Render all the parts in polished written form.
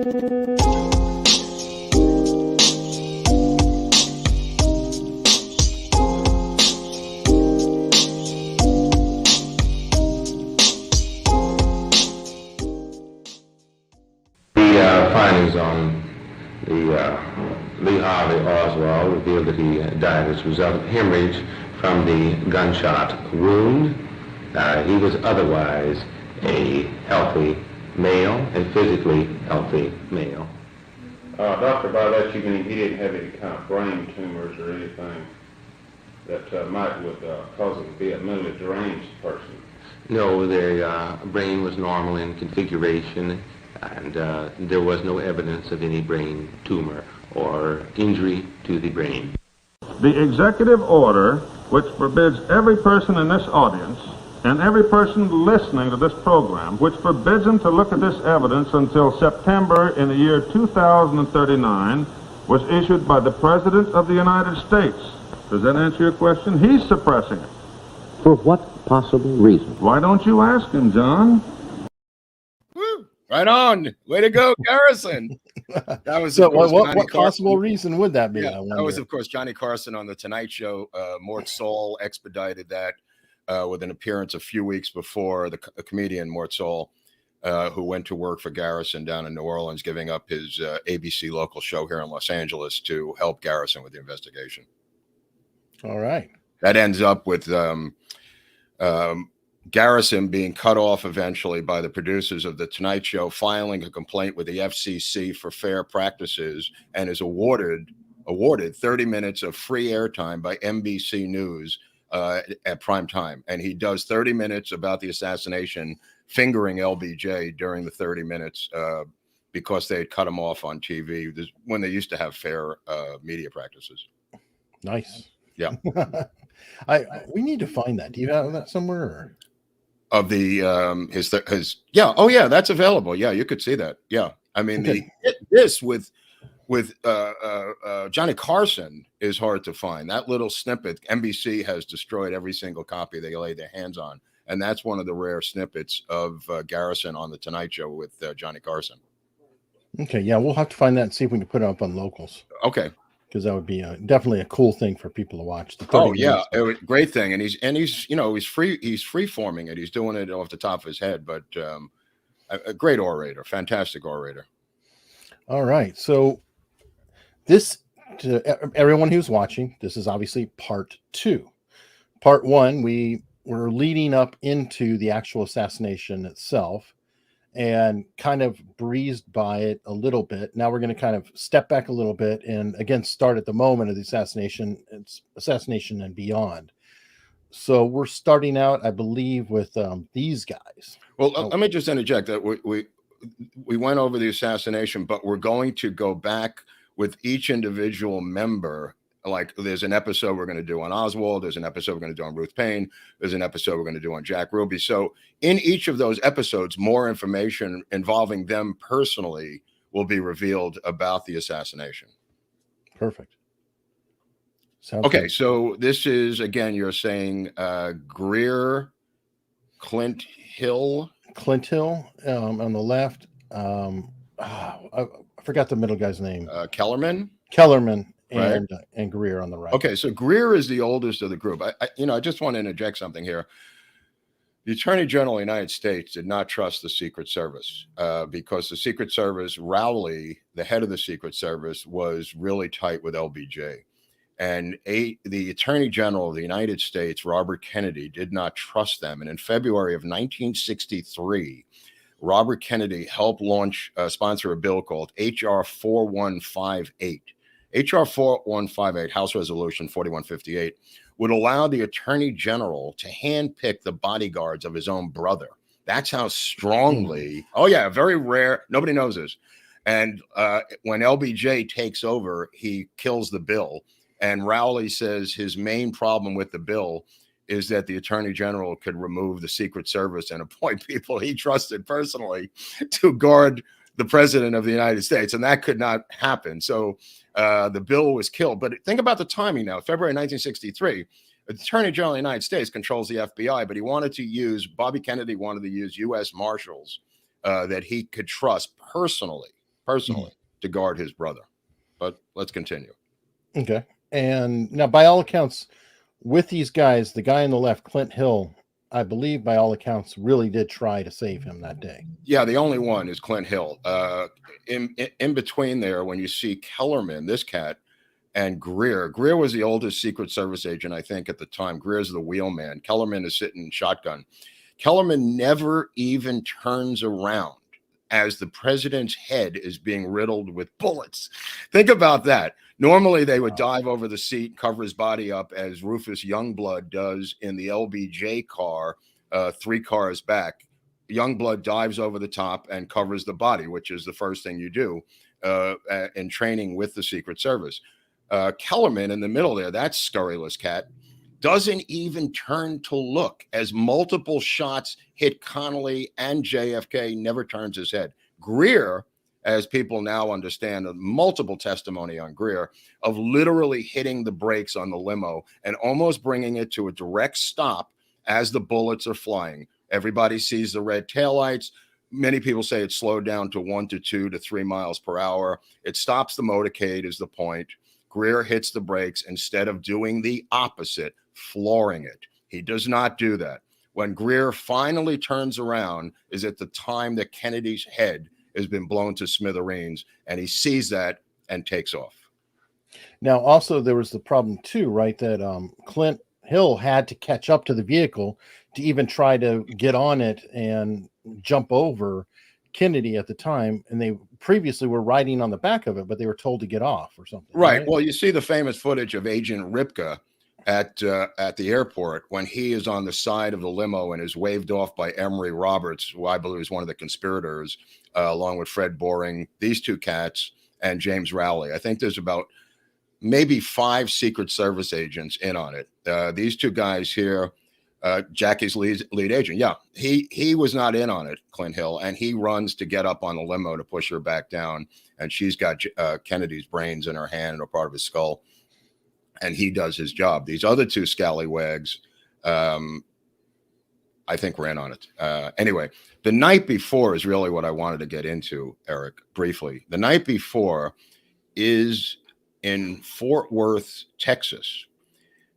Findings on the Lee Harvey Oswald revealed that he died as a result of hemorrhage from the gunshot wound. He was otherwise a healthy male, and physically healthy male. Doctor, by that you mean he didn't have any kind of brain tumors or anything that would cause him to be a mentally deranged person? No, their brain was normal in configuration, and there was no evidence of any brain tumor or injury to the brain. The executive order, which forbids every person in this audience and every person listening to this program, which forbids them to look at this evidence until September in the year 2039, was issued by the President of the United States. Does that answer your question? He's suppressing it. For what possible reason? Why don't you ask him, John? Woo! Right on. Way to go, Garrison. That was So course, what possible reason would that be? Yeah, that was, of course, Johnny Carson on The Tonight Show. Mort Saul expedited that with an appearance a few weeks before. The comedian Mort Saul, who went to work for Garrison down in New Orleans, giving up his ABC local show here in Los Angeles to help Garrison with the investigation. All right. That ends up with Garrison being cut off eventually by the producers of The Tonight Show, filing a complaint with the FCC for fair practices, and is awarded 30 minutes of free airtime by NBC News at prime time. And he does 30 minutes about the assassination, fingering LBJ during the 30 minutes because they had cut him off on TV when they used to have fair media practices. Nice. Yeah. We need to find that. Do you have that somewhere? Or? Of the his yeah, oh yeah, that's available. Yeah, you could see that. Yeah, I mean, Okay. this with Johnny Carson is hard to find. That little snippet, NBC has destroyed every single copy they laid their hands on, and that's one of the rare snippets of Garrison on The Tonight Show with Johnny Carson. Okay, yeah, we'll have to find that and see if we can put it up on Locals. Okay, because that would be definitely a cool thing for people to watch. Oh yeah, great thing, and he's free forming it. He's doing it off the top of his head, but a great orator, fantastic orator. All right, so this, to everyone who's watching, this is obviously part 2. Part 1, we were leading up into the actual assassination itself and kind of breezed by it a little bit. Now we're going to kind of step back a little bit and again start at the moment of the assassination and beyond. So we're starting out, I believe, with these guys. Well, let me just interject that we went over the assassination, but we're going to go back with each individual member. Like there's an episode we're going to do on Oswald. There's an episode we're going to do on Ruth Payne. There's an episode we're going to do on Jack Ruby. So in each of those episodes, more information involving them personally will be revealed about the assassination. Perfect. Sounds okay. Good. So this is, again, you're saying Greer, Clint Hill on the left. I forgot the middle guy's name. Kellerman. And Greer on the right. Okay, so Greer is the oldest of the group. I just want to interject something here. The Attorney General of the United States did not trust the Secret Service because the Secret Service, Rowley, the head of the Secret Service, was really tight with LBJ. And the Attorney General of the United States, Robert Kennedy, did not trust them. And in February of 1963, Robert Kennedy helped sponsor a bill called H.R. 4158. H.R. 4158, House Resolution 4158, would allow the Attorney General to handpick the bodyguards of his own brother. That's how strongly, very rare, nobody knows this. And when LBJ takes over, he kills the bill. And Rowley says his main problem with the bill is that the Attorney General could remove the Secret Service and appoint people he trusted personally to guard the President of the United States. And that could not happen. So the bill was killed. But think about the timing now. February 1963, the Attorney General of the United States controls the FBI, but Bobby Kennedy wanted to use U.S. Marshals that he could trust personally personally to guard his brother. But let's continue. Okay. And now, by all accounts, with these guys, the guy on the left, Clint Hill, I believe by all accounts really did try to save him that day. Yeah, the only one is Clint Hill. In between there, when you see Kellerman, this cat, and Greer. Greer was the oldest Secret Service agent, I think, at the time. Greer's the wheelman. Kellerman is sitting shotgun. Kellerman never even turns around as the president's head is being riddled with bullets. Think about that. Normally, they would dive over the seat, cover his body up, as Rufus Youngblood does in the LBJ car, 3 cars back. Youngblood dives over the top and covers the body, which is the first thing you do in training with the Secret Service. Kellerman in the middle there, that scurrilous cat, doesn't even turn to look as multiple shots hit Connolly and JFK, never turns his head. Greer, as people now understand, multiple testimony on Greer of literally hitting the brakes on the limo and almost bringing it to a direct stop as the bullets are flying. Everybody sees the red taillights. Many people say it slowed down to 1 to 2 to 3 miles per hour. It stops the motorcade is the point. Greer hits the brakes instead of doing the opposite, flooring it. He does not do that. When Greer finally turns around is at the time that Kennedy's head has been blown to smithereens, and he sees that and takes off. Now, also, there was the problem, too, right, that Clint Hill had to catch up to the vehicle to even try to get on it and jump over Kennedy at the time, and they previously were riding on the back of it, but they were told to get off or something. Right. Well, you see the famous footage of Agent Ripka at the airport when he is on the side of the limo and is waved off by Emory Roberts, who I believe is one of the conspirators, along with Fred Boring, these 2 cats, and James Rowley. I think there's about maybe 5 Secret Service agents in on it. These 2 guys here, Jackie's lead agent. Yeah, he was not in on it, Clint Hill, and he runs to get up on the limo to push her back down, and she's got Kennedy's brains in her hand or part of his skull, and he does his job. These other 2 scallywags, I think, ran on it. Anyway, the night before is really what I wanted to get into, Eric, briefly. The night before is in Fort Worth, Texas,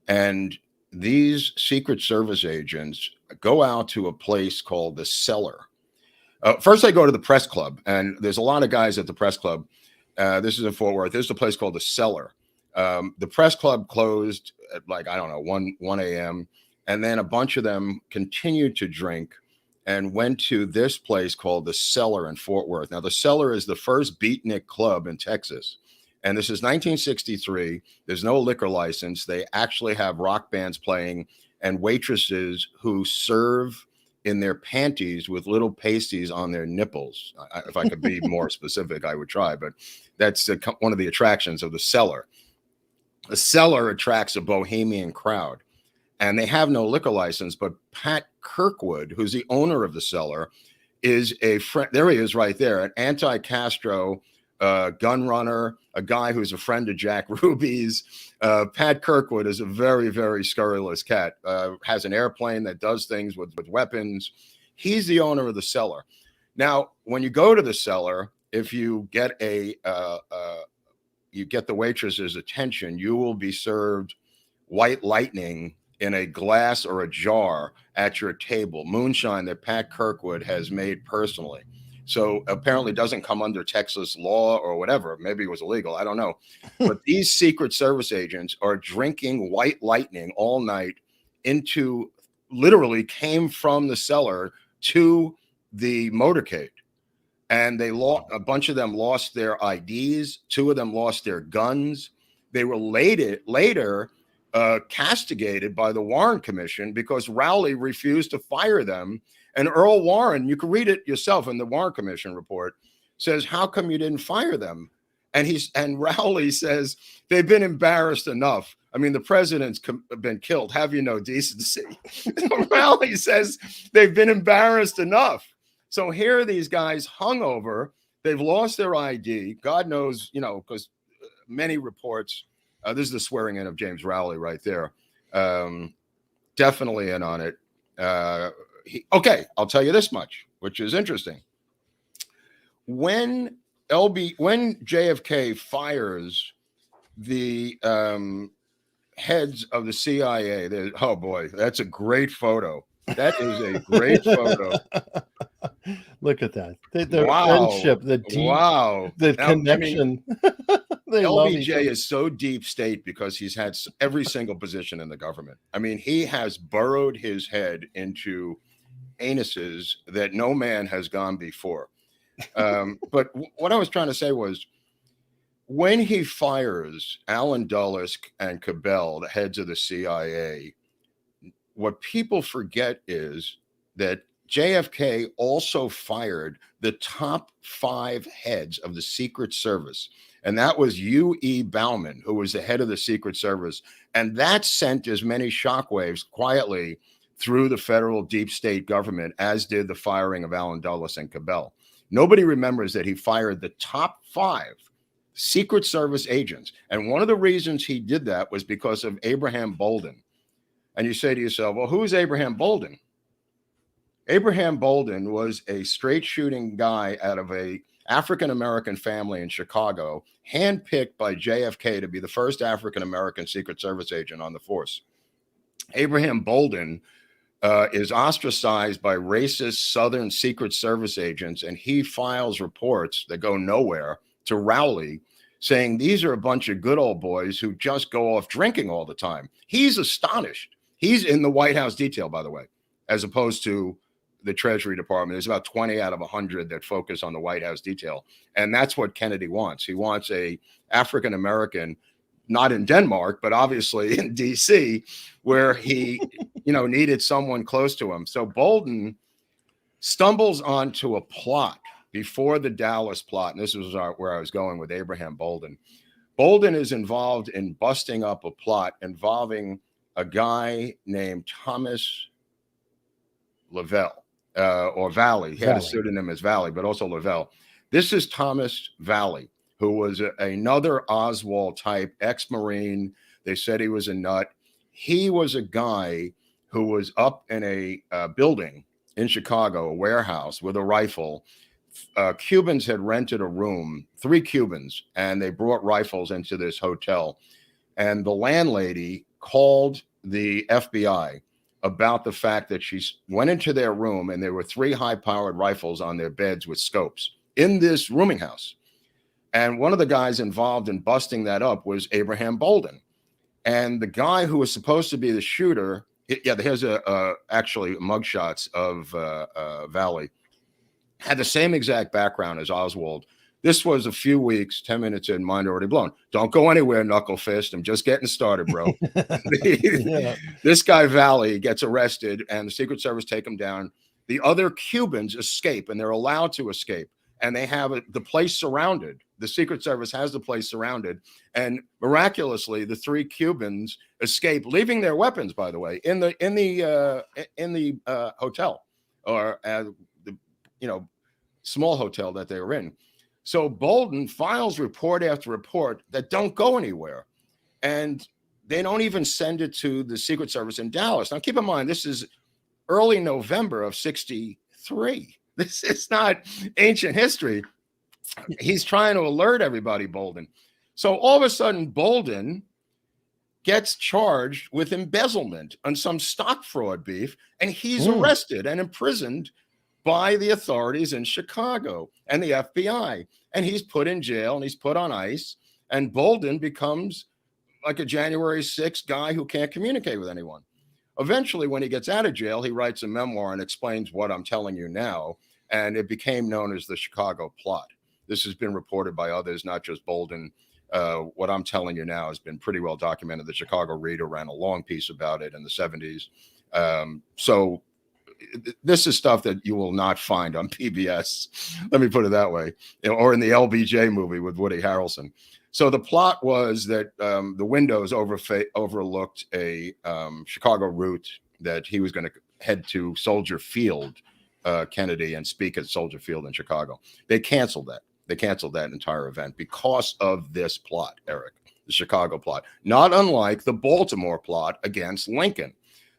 and these Secret Service agents go out to a place called the Cellar. First, they go to the press club, and there's a lot of guys at the press club. This is in Fort Worth. There's a place called the Cellar. The press club closed at 1 a.m., and then a bunch of them continued to drink and went to this place called the Cellar in Fort Worth. Now, the Cellar is the first beatnik club in Texas. And this is 1963. There's no liquor license. They actually have rock bands playing and waitresses who serve in their panties with little pasties on their nipples. If I could be more specific, I would try, but that's one of the attractions of the Cellar. The Cellar attracts a bohemian crowd, and they have no liquor license, but Pat Kirkwood, who's the owner of the Cellar, is a friend. There he is right there, an anti-Castro gun runner, a guy who's a friend of Jack Ruby's. Pat Kirkwood is a very, very scurrilous cat, has an airplane that does things with weapons. He's the owner of the Cellar. Now, when you go to the Cellar, if you get you get the waitress's attention, you will be served white lightning in a glass or a jar at your table, moonshine that Pat Kirkwood has made personally. So apparently doesn't come under Texas law or whatever. Maybe it was illegal. I don't know. But these Secret Service agents are drinking white lightning all night literally came from the Cellar to the motorcade. And a bunch of them lost their IDs. 2 of them lost their guns. They were later castigated by the Warren Commission because Rowley refused to fire them. And Earl Warren, you can read it yourself in the Warren Commission report, says, "How come you didn't fire them?" And Rowley says, "They've been embarrassed enough. I mean, the president's been killed. Have you no decency?" Rowley says, "They've been embarrassed enough." So here are these guys hungover. They've lost their ID. God knows, because many reports, this is the swearing in of James Rowley right there. Definitely in on it. Okay, I'll tell you this much, which is interesting. When when JFK fires the heads of the CIA, oh boy, that's a great photo. That is a great photo. Look at that. The Wow. friendship, the deep, the now, connection. They love each other. LBJ is so deep state because he's had every single position in the government. I mean, he has burrowed his head into anuses that no man has gone before. But what I was trying to say was, when he fires Allen Dulles and Cabell, the heads of the CIA, what people forget is that JFK also fired the top 5 heads of the Secret Service. And that was U.E. Bauman, who was the head of the Secret Service. And that sent as many shockwaves quietly through the federal deep state government as did the firing of Allen Dulles and Cabell. Nobody remembers that he fired the top 5 Secret Service agents. And one of the reasons he did that was because of Abraham Bolden. And you say to yourself, well, who's Abraham Bolden? Abraham Bolden was a straight shooting guy out of a African-American family in Chicago, handpicked by JFK to be the first African-American Secret Service agent on the force. Abraham Bolden is ostracized by racist Southern Secret Service agents, and he files reports that go nowhere to Rowley saying these are a bunch of good old boys who just go off drinking all the time. He's astonished. He's in the White House detail, by the way, as opposed to the Treasury Department. There's about 20 out of 100 that focus on the White House detail. And that's what Kennedy wants. He wants a African-American, not in Denmark, but obviously in DC, where he, needed someone close to him. So Bolden stumbles onto a plot before the Dallas plot. And this was where I was going with Abraham Bolden. Bolden is involved in busting up a plot involving a guy named Thomas Lavelle, or Valley. He had a pseudonym as Valley, but also Lavelle. This is Thomas Valley, who was another Oswald type, ex-Marine. They said he was a nut. He was a guy who was up in a building in Chicago, a warehouse, with a rifle. Cubans had rented a room, 3 Cubans, and they brought rifles into this hotel. And the landlady called the FBI about the fact that she went into their room and there were 3 high-powered rifles on their beds with scopes in this rooming house. And one of the guys involved in busting that up was Abraham Bolden. And the guy who was supposed to be the shooter, here's actually mugshots of Valley, had the same exact background as Oswald. This was a few weeks, 10 minutes in, mind already blown. Don't go anywhere, knuckle fist. I'm just getting started, bro. Yeah. This guy, Valley, gets arrested, and the Secret Service take him down. The other Cubans escape, and they're allowed to escape. And they have the place surrounded. The Secret Service has the place surrounded. And miraculously, the 3 Cubans escape, leaving their weapons, by the way, in the hotel, or the small hotel that they were in. So Bolden files report after report that don't go anywhere. And they don't even send it to the Secret Service in Dallas. Now, keep in mind, this is early November of 1963. This is not ancient history. He's trying to alert everybody, Bolden. So all of a sudden, Bolden gets charged with embezzlement on some stock fraud beef, and he's arrested and imprisoned by the authorities in Chicago and the FBI. And he's put in jail and he's put on ice. And Bolden becomes like a January 6th guy who can't communicate with anyone. Eventually, when he gets out of jail, he writes a memoir and explains what I'm telling you now. And it became known as the Chicago Plot. This has been reported by others, not just Bolden. What I'm telling you now has been pretty well documented. The Chicago Reader ran a long piece about it in the 70s. So this is stuff that you will not find on PBS. Let me put it that way, or in the LBJ movie with Woody Harrelson. So the plot was that the windows overlooked a Chicago route that he was going to head to Soldier Field, Kennedy, and speak at Soldier Field in Chicago. They canceled that. They canceled that entire event because of this plot, Eric, the Chicago plot, not unlike the Baltimore plot against Lincoln.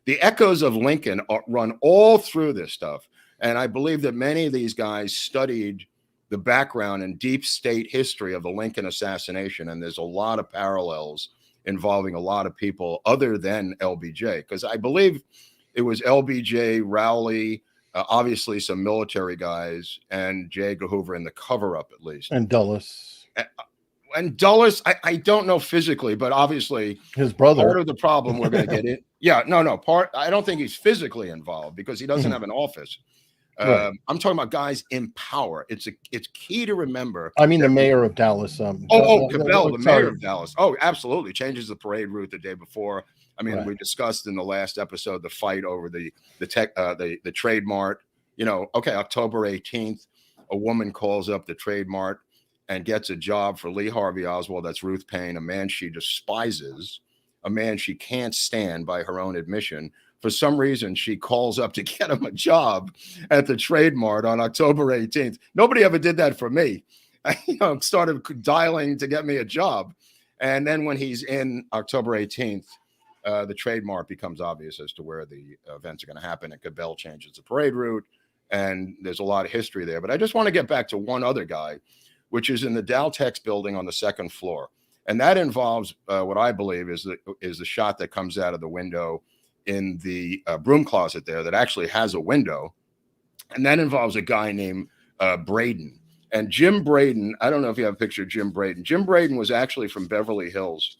The echoes of Lincoln run all through this stuff. And I believe that many of these guys studied the background and deep state history of the Lincoln assassination, and there's a lot of parallels involving a lot of people other than LBJ, because I believe it was LBJ, Rowley, obviously some military guys, and J. Edgar Hoover in the cover-up at least. And Dulles. And Dulles, I don't know physically, but obviously his brother. Part of the problem we're going to get in. Yeah, no. I don't think he's physically involved because he doesn't have an office. Right. I'm talking about guys in power. It's key to remember. I mean, the mayor of Dallas. Cabell, the mayor of Dallas. Oh, absolutely. Changes the parade route the day before. I mean, Right. We discussed in the last episode the fight over the Trade Mart. October 18th, a woman calls up the Trade Mart and gets a job for Lee Harvey Oswald. That's Ruth Payne, a man she despises, a man she can't stand by her own admission. For some reason, she calls up to get him a job at the Trade Mart on October 18th. Nobody ever did that for me. I started dialing to get me a job. And then when he's in October 18th, the Trade Mart becomes obvious as to where the events are going to happen. And Cabell changes the parade route. And there's a lot of history there. But I just want to get back to one other guy, which is in the Daltex building on the second floor. And that involves what I believe is the shot that comes out of the window in the broom closet there that actually has a window. And that involves a guy named Braden. And Jim Braden, I don't know if you have a picture of Jim Braden. Jim Braden was actually from Beverly Hills.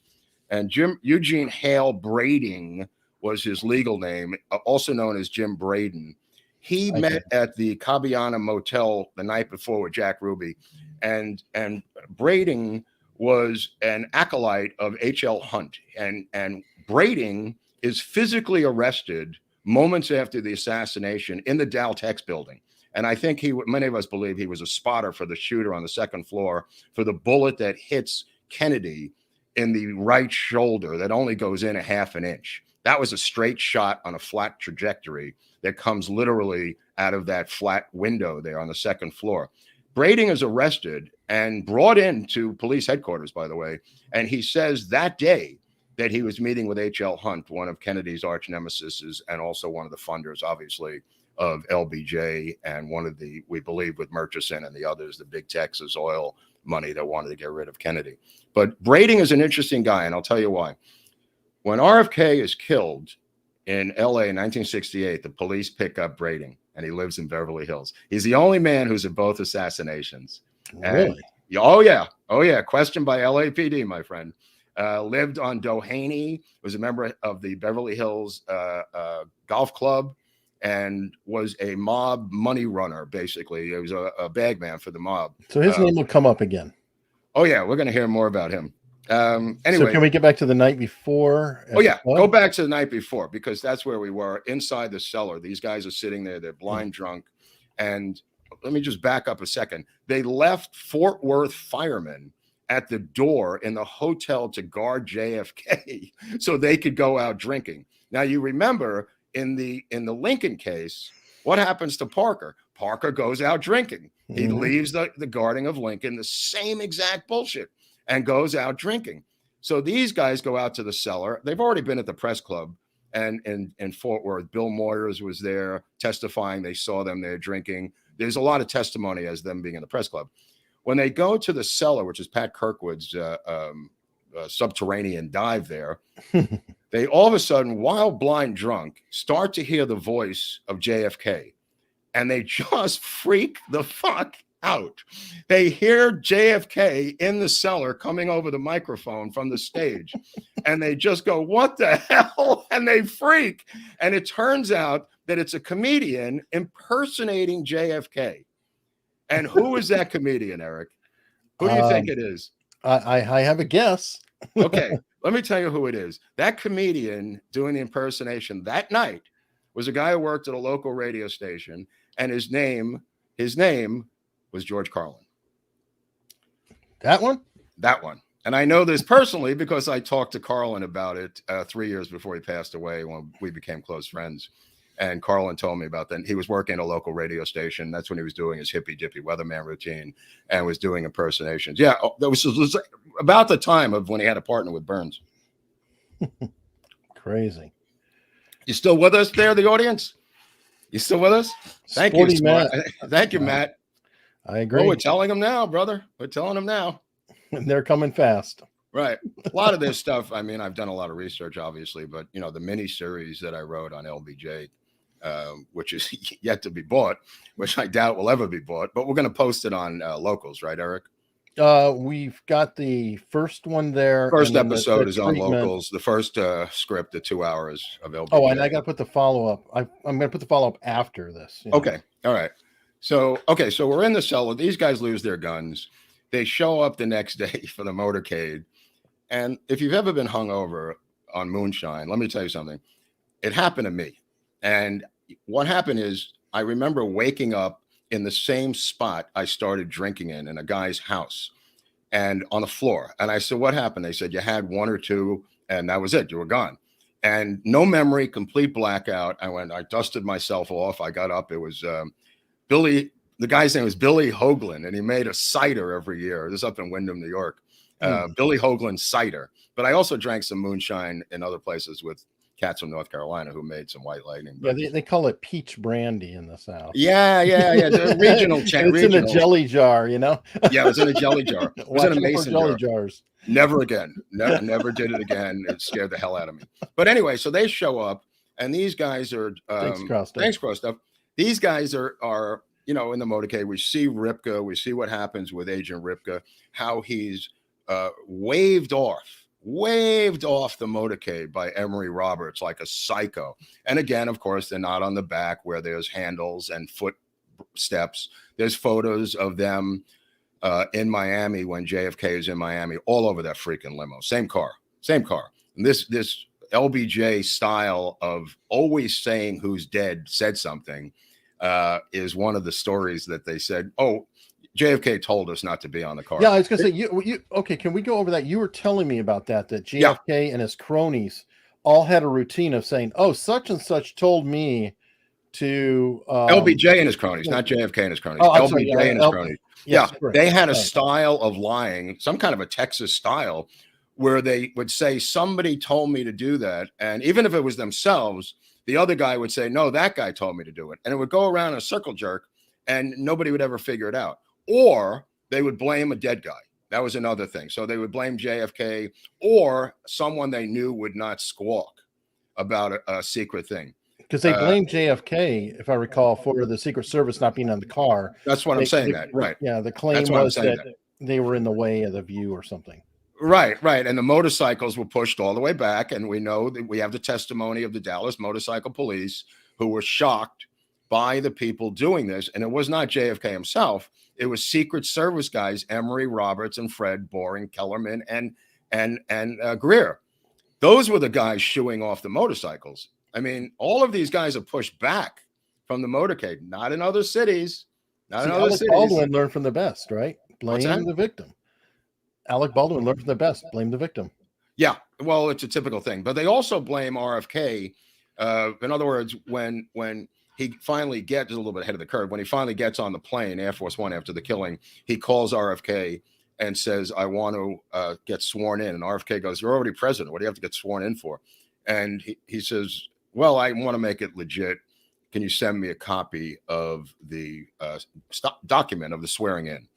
And Eugene Hale Brading was his legal name, also known as Jim Braden. He met at the Cabiana Motel the night before with Jack Ruby. And Brading was an acolyte of H.L. Hunt. And Brading is physically arrested moments after the assassination in the Daltex building. And I think many of us believe he was a spotter for the shooter on the second floor for the bullet that hits Kennedy in the right shoulder that only goes in a half an inch. That was a straight shot on a flat trajectory that comes literally out of that flat window there on the second floor. Brading is arrested and brought into police headquarters, by the way. And he says that day that he was meeting with H.L. Hunt, one of Kennedy's arch nemesis, and also one of the funders, obviously, of LBJ, and one of we believe with Murchison and the others, the big Texas oil money that wanted to get rid of Kennedy. But Brading is an interesting guy, and I'll tell you why. When RFK is killed in L.A. in 1968, the police pick up Brading, and he lives in Beverly Hills. He's the only man who's at both assassinations. Really? And, oh, yeah. Questioned by LAPD, my friend. Lived on Doheny, was a member of the Beverly Hills Golf Club, and was a mob money runner, basically. He was a bagman for the mob. So his name will come up again. Oh, yeah. We're going to hear more about him. Anyway. So can we get back to the night before? Oh, yeah. Go back to the night before, because that's where we were, inside the cellar. These guys are sitting there. They're blind drunk. And let me just back up a second. They left Fort Worth firemen at the door in the hotel to guard JFK so they could go out drinking. Now, you remember in the Lincoln case, what happens to Parker? Parker goes out drinking. He leaves the guarding of Lincoln, the same exact bullshit, and goes out drinking. So these guys go out to the cellar. They've already been at the press club and in Fort Worth. Bill Moyers was there testifying. They saw them there drinking. There's a lot of testimony as them being in the press club. When they go to the cellar, which is Pat Kirkwood's subterranean dive there, they all of a sudden, while blind drunk, start to hear the voice of JFK. And they just freak the fuck out. They hear JFK in the cellar coming over the microphone from the stage. And they just go, what the hell? And they freak. And it turns out that it's a comedian impersonating JFK. And who is that comedian, Eric? Who do you think it is? I have a guess. Okay, let me tell you who it is. That comedian doing the impersonation that night was a guy who worked at a local radio station, and his name was George Carlin. That one? That one. And I know this personally because I talked to Carlin about it 3 years before he passed away when we became close friends. And Carlin told me about that. He was working at a local radio station. That's when he was doing his hippy dippy weatherman routine and was doing impersonations. Yeah, that was about the time of when he had a partner with Burns. Crazy. You still with us there, the audience? You still with us? Thank you, Matt. Thank you, Matt. I agree. Well, we're telling them now, brother. We're telling them now. They're coming fast. Right. A lot of this stuff, I mean, I've done a lot of research, obviously, but, you know, the mini series that I wrote on LBJ, which is yet to be bought, which I doubt will ever be bought, but we're going to post it on Locals, right, Eric? We've got the first one there. First and episode the is on treatment. Locals. The first script, the 2 hours of LBJ. Oh, and I got to put the follow-up. I'm going to put the follow-up after this. You know? Okay. All right. So we're in the cellar. These guys lose their guns. They show up the next day for the motorcade. And if you've ever been hungover on moonshine, let me tell you something. It happened to me. And what happened is I remember waking up in the same spot I started drinking in a guy's house and on the floor. And I said, what happened? They said, you had 1 or 2 and that was it. You were gone. And no memory, complete blackout. I dusted myself off. I got up. It was Billy. The guy's name was Billy Hoagland, and he made a cider every year. This is up in Windham, New York. Billy Hoagland cider. But I also drank some moonshine in other places with cats from North Carolina who made some White Lightning. Yeah, they call it peach brandy in the South. Yeah. The regional chain. It's in a jelly jar, you know? Yeah, it was in a jelly jar. It was in a mason jelly jar. Jars. Never again. Never did it again. It scared the hell out of me. But anyway, so they show up, and these guys are thanks, Crow Stuff. These guys are you know, in the motorcade. We see Ripka. We see what happens with Agent Ripka, how he's waved off the motorcade by Emory Roberts like a psycho. And again, of course, they're not on the back where there's handles and footsteps. There's photos of them in Miami when JFK is in Miami, all over that freaking limo. Same car. And this LBJ style of always saying who's dead said something is one of the stories that they said, oh, JFK told us not to be on the car. Yeah, I was going to say, you okay, can we go over that? You were telling me about that JFK and his cronies all had a routine of saying, oh, such and such told me to... LBJ and his cronies, not JFK and his cronies. Oh, LBJ and his cronies. Yes, yeah, they had a style of lying, some kind of a Texas style, where they would say, somebody told me to do that. And even if it was themselves, the other guy would say, no, that guy told me to do it. And it would go around in a circle jerk, and nobody would ever figure it out. Or they would blame a dead guy. That was another thing. So they would blame JFK or someone they knew would not squawk about a secret thing. Because they blamed JFK, if I recall, for the Secret Service not being on the car. That's what I'm saying. Right. Yeah, the claim was that they were in the way of the view or something. Right. And the motorcycles were pushed all the way back. And we know that we have the testimony of the Dallas Motorcycle Police who were shocked by the people doing this. And it was not JFK himself. It was Secret Service guys, Emory Roberts and Fred Boring, Kellerman and Greer. Those were the guys shooing off the motorcycles. I mean, all of these guys are pushed back from the motorcade, not in other cities. Alec Baldwin learned from the best, right? Blame the victim. Alec Baldwin learned from the best. Blame the victim. Yeah, well, it's a typical thing. But they also blame RFK. In other words, when he finally gets a little bit ahead of the curve, when he finally gets on the plane, Air Force One, after the killing, he calls RFK and says, I want to get sworn in. And RFK goes, you're already president. What do you have to get sworn in for? And he says, well, I want to make it legit. Can you send me a copy of the document of the swearing in?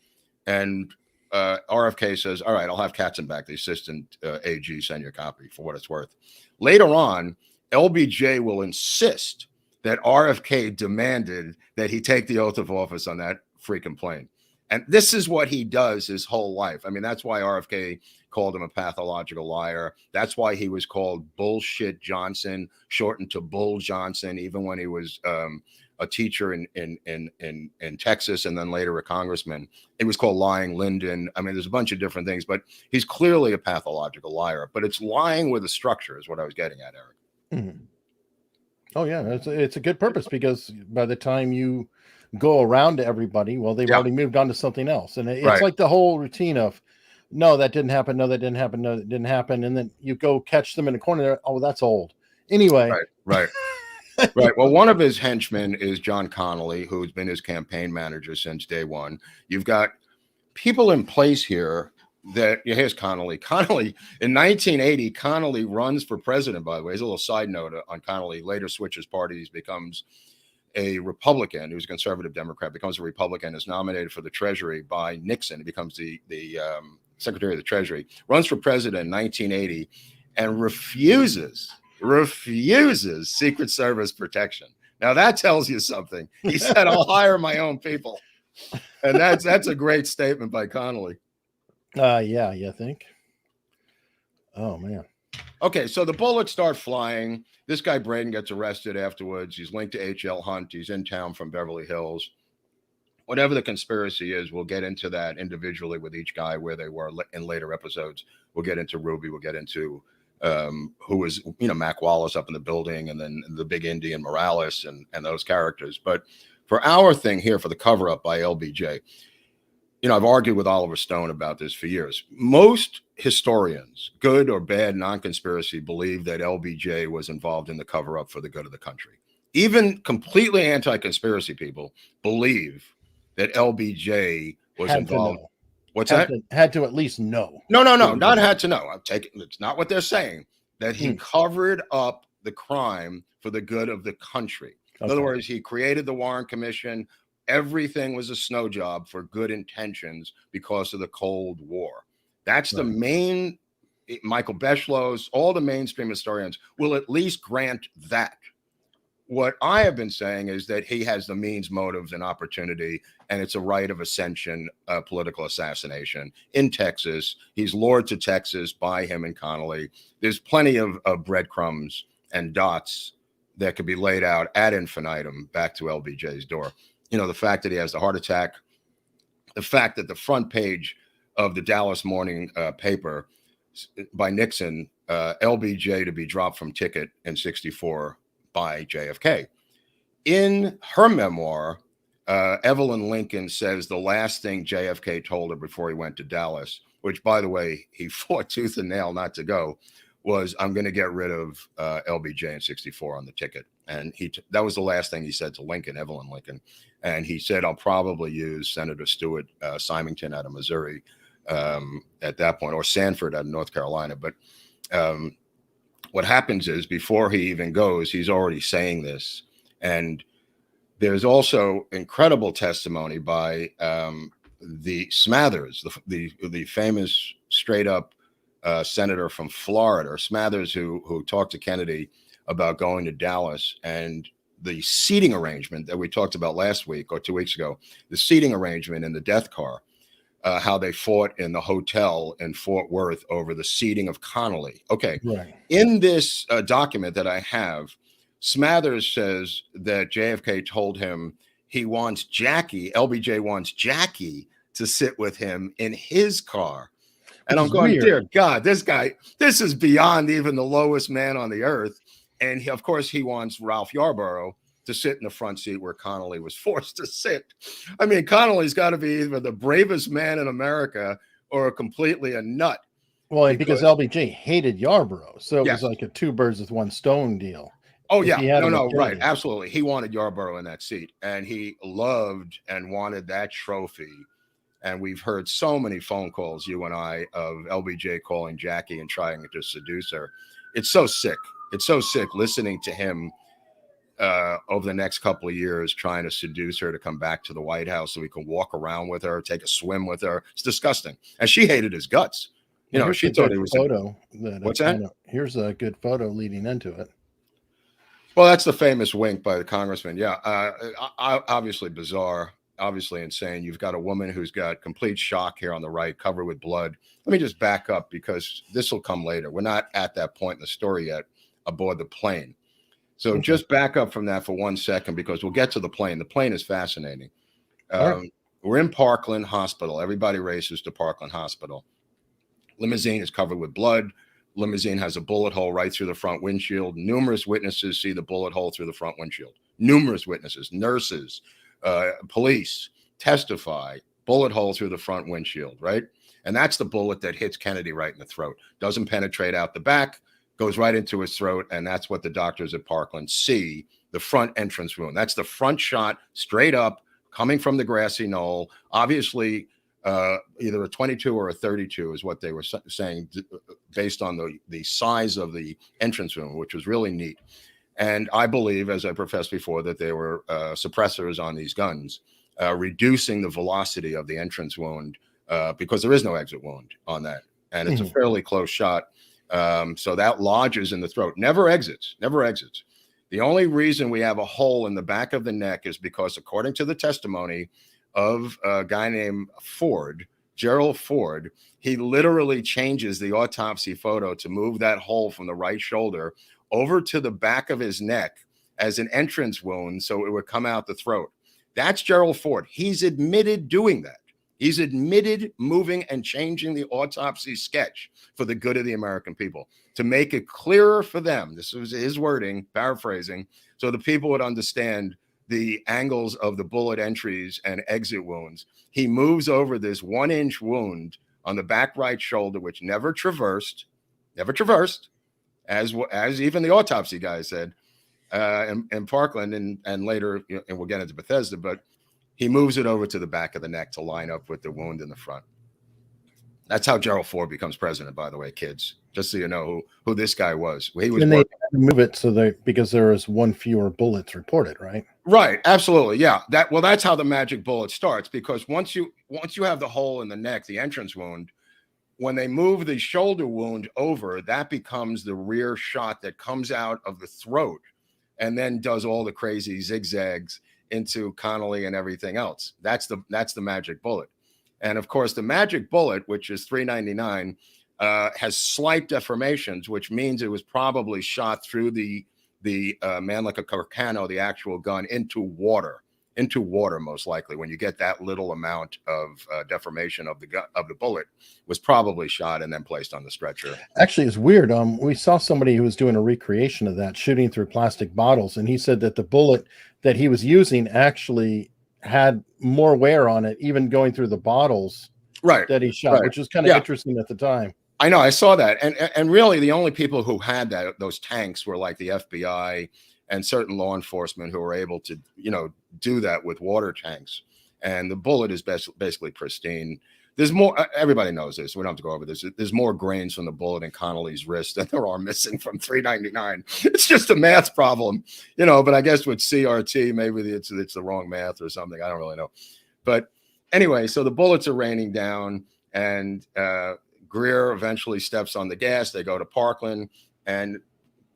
And RFK says, all right, I'll have Katzenbach, the assistant AG, send you a copy for what it's worth. Later on, LBJ will insist that RFK demanded that he take the oath of office on that freaking plane. And this is what he does his whole life. I mean, that's why RFK called him a pathological liar. That's why he was called Bullshit Johnson, shortened to Bull Johnson, even when he was a teacher in Texas and then later a congressman. It was called Lying Lyndon. I mean, there's a bunch of different things, but he's clearly a pathological liar. But it's lying with a structure is what I was getting at, Eric. Mm-hmm. Oh, yeah, it's a good purpose because by the time you go around to everybody, well, they've already moved on to something else. And it's like the whole routine of, no, that didn't happen. No, that didn't happen. No, that didn't happen. And then you go catch them in a corner. Oh, that's old. Anyway. Right. Well, one of his henchmen is John Connolly, who's been his campaign manager since day one. You've got people in place here that here's Connolly. In 1980, Connolly runs for president, by the way. Here's a little side note on Connolly. Later switches parties, becomes a Republican, who's a conservative Democrat, becomes a Republican, is nominated for the Treasury by Nixon. He becomes the Secretary of the Treasury, runs for president in 1980, and refuses Secret Service protection. Now that tells you something. He said, "I'll hire my own people," and that's a great statement by Connally. Yeah, you think? Oh man. Okay, so the bullets start flying. This guy Braden gets arrested afterwards. He's linked to H.L. Hunt. He's in town from Beverly Hills. Whatever the conspiracy is, we'll get into that individually with each guy, where they were in later episodes. We'll get into Ruby. We'll get into who was, Mac Wallace up in the building, and then the big Indian Morales and those characters. But for our thing here, for the cover-up by LBJ, I've argued with Oliver Stone about this for years. Most historians, good or bad, non-conspiracy, believe that LBJ was involved in the cover-up for the good of the country. Even completely anti-conspiracy people believe that LBJ was involved. What's that? Had to at least know. No, not had to know. It's not what they're saying. That he covered up the crime for the good of the country. In other words, he created the Warren Commission. Everything was a snow job for good intentions because of the Cold War. That's the main. Michael Beschloss, all the mainstream historians will at least grant that. What I have been saying is that he has the means, motives, and opportunity, and it's a right of ascension, political assassination in Texas. He's lured to Texas by him and Connally. There's plenty of breadcrumbs and dots that could be laid out ad infinitum back to LBJ's door. The fact that he has the heart attack, the fact that the front page of the Dallas Morning paper by Nixon, LBJ to be dropped from ticket in '64 by JFK. In her memoir, Evelyn Lincoln says the last thing JFK told her before he went to Dallas, which, by the way, he fought tooth and nail not to go, was, "I'm going to get rid of LBJ in '64 on the ticket." And that was the last thing he said to Lincoln, Evelyn Lincoln. And he said, "I'll probably use Senator Stewart Symington out of Missouri at that point, or Sanford out of North Carolina." But what happens is, before he even goes, he's already saying this. And there's also incredible testimony by the Smathers, the famous straight up senator from Florida, Smathers, who talked to Kennedy about going to Dallas, and the seating arrangement that we talked about last week or 2 weeks ago, the seating arrangement in the death car, how they fought in the hotel in Fort Worth over the seating of Connally. Okay. Right. In this document that I have, Smathers says that JFK told him he wants LBJ wants Jackie to sit with him in his car. And I'm going, dear God, this is beyond even the lowest man on the earth. And of course, he wants Ralph Yarborough to sit in the front seat where Connally was forced to sit. I mean, Connally's got to be either the bravest man in America or completely a nut. Well, because LBJ hated Yarborough. So it was like a 2 birds with 1 stone deal. Oh, yeah. No, right. Absolutely. He wanted Yarborough in that seat, and he loved and wanted that trophy. And we've heard so many phone calls, you and I, of LBJ calling Jackie and trying to seduce her. It's so sick. It's so sick listening to him over the next couple of years trying to seduce her to come back to the White House so he can walk around with her, take a swim with her. It's disgusting. And she hated his guts. She thought he was photo. What's that? Here's a good photo leading into it. Well, that's the famous wink by the congressman. Yeah. Obviously bizarre, obviously insane. You've got a woman who's got complete shock here on the right, covered with blood. Let me just back up because this will come later. We're not at that point in the story yet aboard the plane. So just back up from that for 1 second, because we'll get to the plane. The plane is fascinating. We're in Parkland Hospital. Everybody races to Parkland Hospital. Limousine is covered with blood. Limousine has a bullet hole right through the front windshield. Numerous witnesses see the bullet hole through the front windshield. Numerous witnesses, nurses, police testify, bullet hole through the front windshield, right? And that's the bullet that hits Kennedy right in the throat. Doesn't penetrate out the back, goes right into his throat, and that's what the doctors at Parkland see, the front entrance wound. That's the front shot, straight up, coming from the grassy knoll. Obviously, either a 22 or a 32 is what they were saying, based on the size of the entrance wound, which was really neat. And I believe, as I professed before, that they were suppressors on these guns, reducing the velocity of the entrance wound because there is no exit wound on that. And it's a fairly close shot. So that lodges in the throat, never exits. The only reason we have a hole in the back of the neck is because, according to the testimony of a guy named Ford, Gerald Ford, he literally changes the autopsy photo to move that hole from the right shoulder over to the back of his neck as an entrance wound so it would come out the throat. That's Gerald Ford. He's admitted doing that. He's admitted moving and changing the autopsy sketch for the good of the American people to make it clearer for them. This was his wording, paraphrasing, so the people would understand the angles of the bullet entries and exit wounds. He moves over this 1-inch wound on the back right shoulder, which never traversed, as even the autopsy guy said, in Parkland and later, and we'll get into Bethesda, but he moves it over to the back of the neck to line up with the wound in the front. That's how Gerald Ford becomes president, by the way, kids. Just so you know who this guy was. He was. And they had to move it because there was one fewer bullets reported, right? Right, absolutely, yeah. That's how the magic bullet starts, because once you have the hole in the neck, the entrance wound, when they move the shoulder wound over, that becomes the rear shot that comes out of the throat, and then does all the crazy zigzags into Connolly and everything else. That's the magic bullet. And of course, the magic bullet, which is $3.99, has slight deformations, which means it was probably shot through the Mannlicher Carcano, the actual gun, into water, most likely. When you get that little amount of deformation of the bullet, was probably shot and then placed on the stretcher. Actually, it's weird. We saw somebody who was doing a recreation of that, shooting through plastic bottles, and he said that the bullet that he was using actually had more wear on it, even going through the bottles that he shot, which was kind of interesting at the time. I know, I saw that, and really the only people who had those tanks were like the FBI and certain law enforcement who were able to do that with water tanks. And the bullet is basically pristine. There's more. Everybody knows this. We don't have to go over this. There's more grains from the bullet in Connolly's wrist than there are missing from $3.99. It's just a math problem, But I guess with CRT, maybe it's the wrong math or something. I don't really know. But anyway, so the bullets are raining down, and Greer eventually steps on the gas. They go to Parkland, and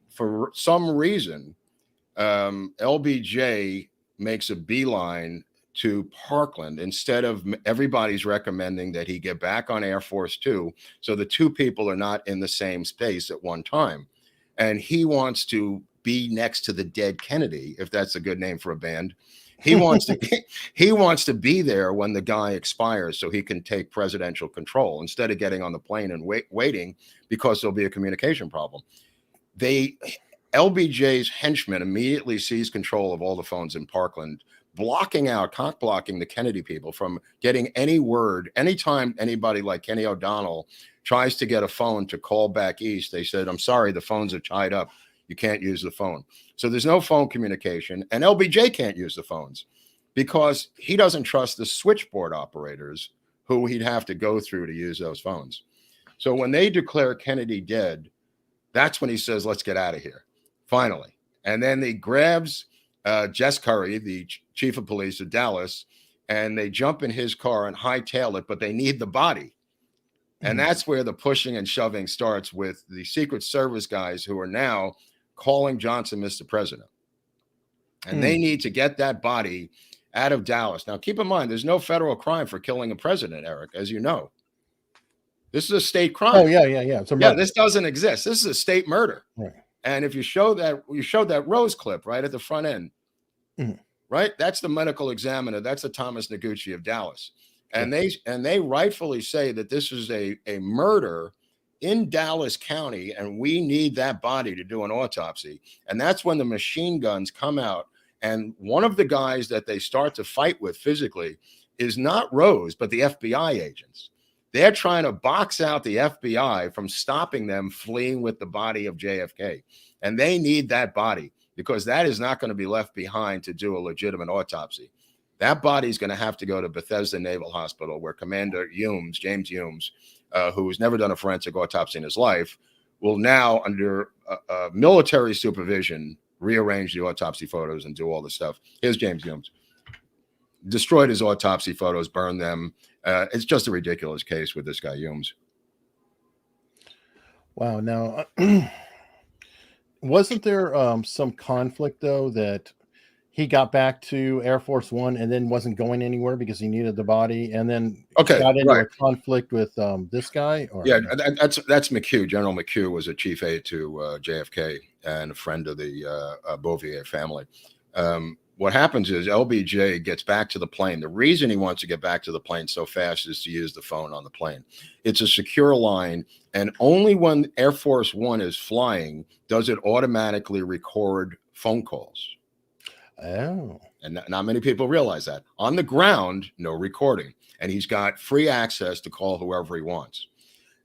for some reason, LBJ makes a beeline to Parkland instead of everybody's recommending that he get back on Air Force 2, so the two people are not in the same space at one time. And he wants to be next to the dead Kennedy, if that's a good name for a band. He wants to be there when the guy expires so he can take presidential control instead of getting on the plane and waiting because there'll be a communication problem. LBJ's henchman immediately seized control of all the phones in Parkland, cock blocking the Kennedy people from getting any word. Anytime anybody like Kenny O'Donnell tries to get a phone to call back east, they said, "I'm sorry, the phones are tied up. You can't use the phone." So there's no phone communication, and LBJ can't use the phones because he doesn't trust the switchboard operators who he'd have to go through to use those phones. So when they declare Kennedy dead, that's when he says, "Let's get out of here," finally. And then he grabs Jess Curry, the chief of police of Dallas, and they jump in his car and hightail it, but they need the body. And that's where the pushing and shoving starts with the Secret Service guys who are now calling Johnson Mr. President. And they need to get that body out of Dallas. Now, keep in mind, there's no federal crime for killing a president, Eric, as you know. This is a state crime. Oh, yeah. It's a murder. Yeah, this doesn't exist. This is a state murder. Right. And if you showed that Rose clip right at the front end, right? That's the medical examiner. That's the Thomas Noguchi of Dallas. And they rightfully say that this is a murder in Dallas County, and we need that body to do an autopsy. And that's when the machine guns come out. And one of the guys that they start to fight with physically is not Rose, but the FBI agents. They're trying to box out the FBI from stopping them fleeing with the body of JFK. And they need that body because that is not going to be left behind to do a legitimate autopsy. That body is going to have to go to Bethesda Naval Hospital, where Commander James Humes, who's never done a forensic autopsy in his life, will now, under military supervision, rearrange the autopsy photos, and do all the stuff. Here's James Humes. Destroyed his autopsy photos, burned them. It's just a ridiculous case with this guy Humes. Wow. Now, wasn't there some conflict, though, that he got back to Air Force One and then wasn't going anywhere because he needed the body, and then got into a conflict with this guy? Or yeah, that's McHugh. General McHugh was a chief aide to JFK and a friend of the Bouvier family. What happens is LBJ gets back to the plane. The reason he wants to get back to the plane so fast is to use the phone on the plane. It's a secure line, and only when Air Force One is flying does it automatically record phone calls. Oh. And not many people realize that. On the ground, no recording. And he's got free access to call whoever he wants.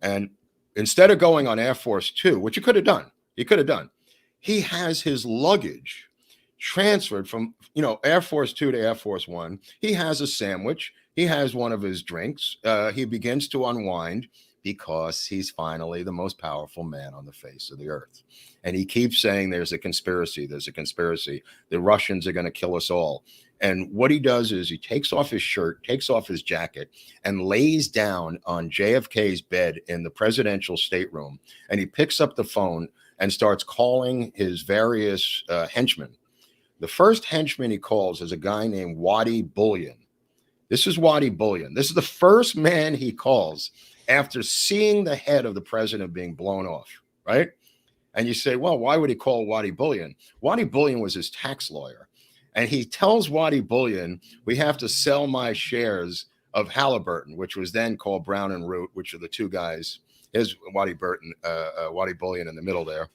And instead of going on Air Force Two, which he could have done, he has his luggage transferred from, Air Force Two to Air Force One. He has a sandwich. He has one of his drinks. He begins to unwind because he's finally the most powerful man on the face of the earth. And he keeps saying there's a conspiracy. There's a conspiracy. The Russians are going to kill us all. And what he does is he takes off his shirt, takes off his jacket, and lays down on JFK's bed in the presidential stateroom. And he picks up the phone and starts calling his various henchmen. The first henchman he calls is a guy named Waddy Bullion. This is Waddy Bullion. This is the first man he calls after seeing the head of the president being blown off, right? And you say, well, why would he call Waddy Bullion? Waddy Bullion was his tax lawyer. And he tells Waddy Bullion, we have to sell my shares of Halliburton, which was then called Brown and Root, which are the two guys. Here's Waddy Bullion in the middle there.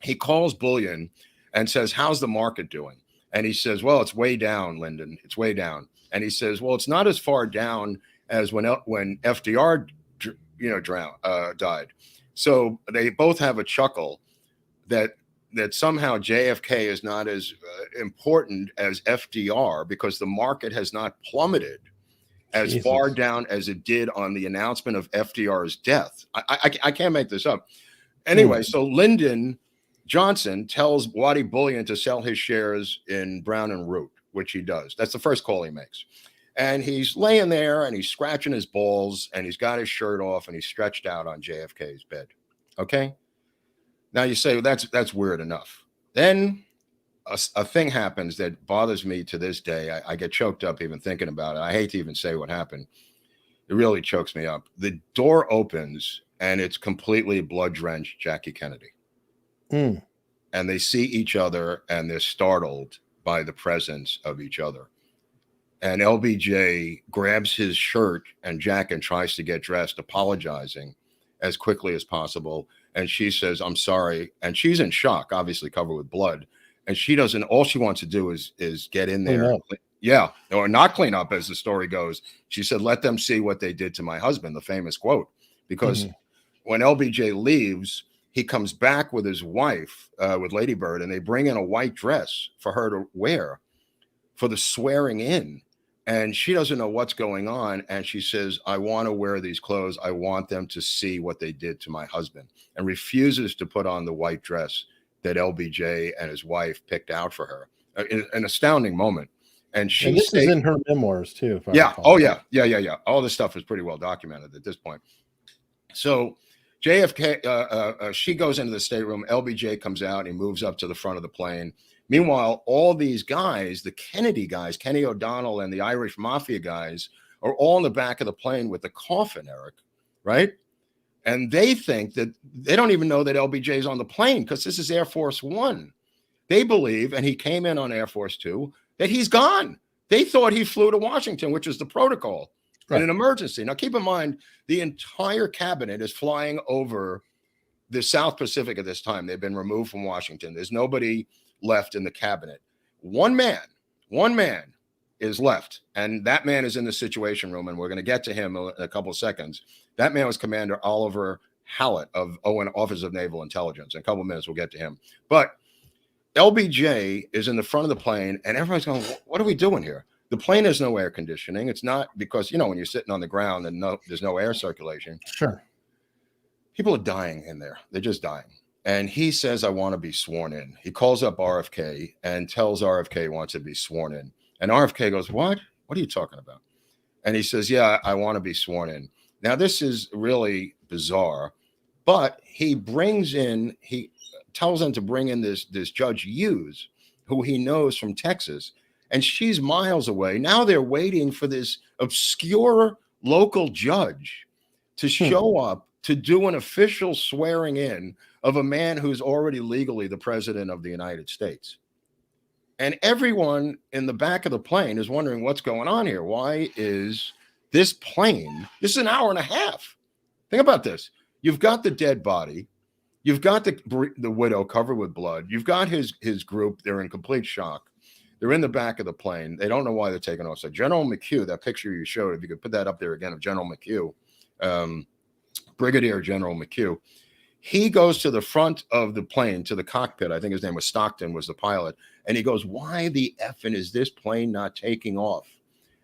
He calls Bullion and says, how's the market doing? And he says, well, it's way down, Lyndon. It's way down. And he says, well, it's not as far down as when FDR died. So they both have a chuckle that somehow JFK is not as important as FDR because the market has not plummeted as far down as it did on the announcement of FDR's death. I can't make this up. Anyway, so Lyndon Johnson tells Waddy Bullion to sell his shares in Brown and Root, which he does. That's the first call he makes. And he's laying there and he's scratching his balls and he's got his shirt off and he's stretched out on JFK's bed. Okay. Now you say, well, that's weird enough. Then a thing happens that bothers me to this day. I get choked up even thinking about it. I hate to even say what happened. It really chokes me up. The door opens and it's completely blood-drenched Jackie Kennedy. And they see each other and they're startled by the presence of each other. And LBJ grabs his shirt and jacket and tries to get dressed, apologizing as quickly as possible. And she says, I'm sorry. And she's in shock, obviously covered with blood. And she doesn't, all she wants to do is get in there. Yeah. Or not clean up, as the story goes. She said, let them see what they did to my husband, the famous quote. Because when LBJ leaves, he comes back with his wife, with Lady Bird, and they bring in a white dress for her to wear for the swearing in. And she doesn't know what's going on. And she says, I want to wear these clothes. I want them to see what they did to my husband, and refuses to put on the white dress that LBJ and his wife picked out for her. An astounding moment. And this is in her memoirs too. Yeah. Oh yeah. All this stuff is pretty well documented at this point. So JFK, she goes into the stateroom. LBJ comes out and he moves up to the front of the plane. Meanwhile, all these guys, the Kennedy guys, Kenny O'Donnell and the Irish Mafia guys, are all in the back of the plane with the coffin, Eric, right? And they think that they don't even know that LBJ is on the plane because this is Air Force One. They believe, and he came in on Air Force Two, that he's gone. They thought he flew to Washington, which is the protocol in an emergency. Now, keep in mind, the entire cabinet is flying over the South Pacific at this time. They've been removed from Washington. There's nobody left in the cabinet. One man is left, and that man is in the Situation Room, and we're going to get to him in a couple of seconds. That man was Commander Oliver Hallett of Office of Naval Intelligence. In a couple of minutes, we'll get to him. But LBJ is in the front of the plane, and everybody's going, what are we doing here? The plane has no air conditioning. It's not because, when you're sitting on the ground and there's no air circulation. Sure. People are dying in there. They're just dying. And he says, I want to be sworn in. He calls up RFK and tells RFK he wants to be sworn in. And RFK goes, what? What are you talking about? And he says, yeah, I want to be sworn in. Now, this is really bizarre, but he tells them to bring in this Judge Hughes, who he knows from Texas, and she's miles away. Now they're waiting for this obscure local judge to show up to do an official swearing in of a man who's already legally the president of the United States. And everyone in the back of the plane is wondering what's going on here. Why is this plane? This is an hour and a half. Think about this. You've got the dead body. You've got the widow covered with blood. You've got his group. They're in complete shock. They're in the back of the plane. They don't know why they're taking off. So General McHugh, that picture you showed, if you could put that up there again of General McHugh, Brigadier General McHugh, he goes to the front of the plane, to the cockpit. I think his name was Stockton, was the pilot. And he goes, why the effing is this plane not taking off?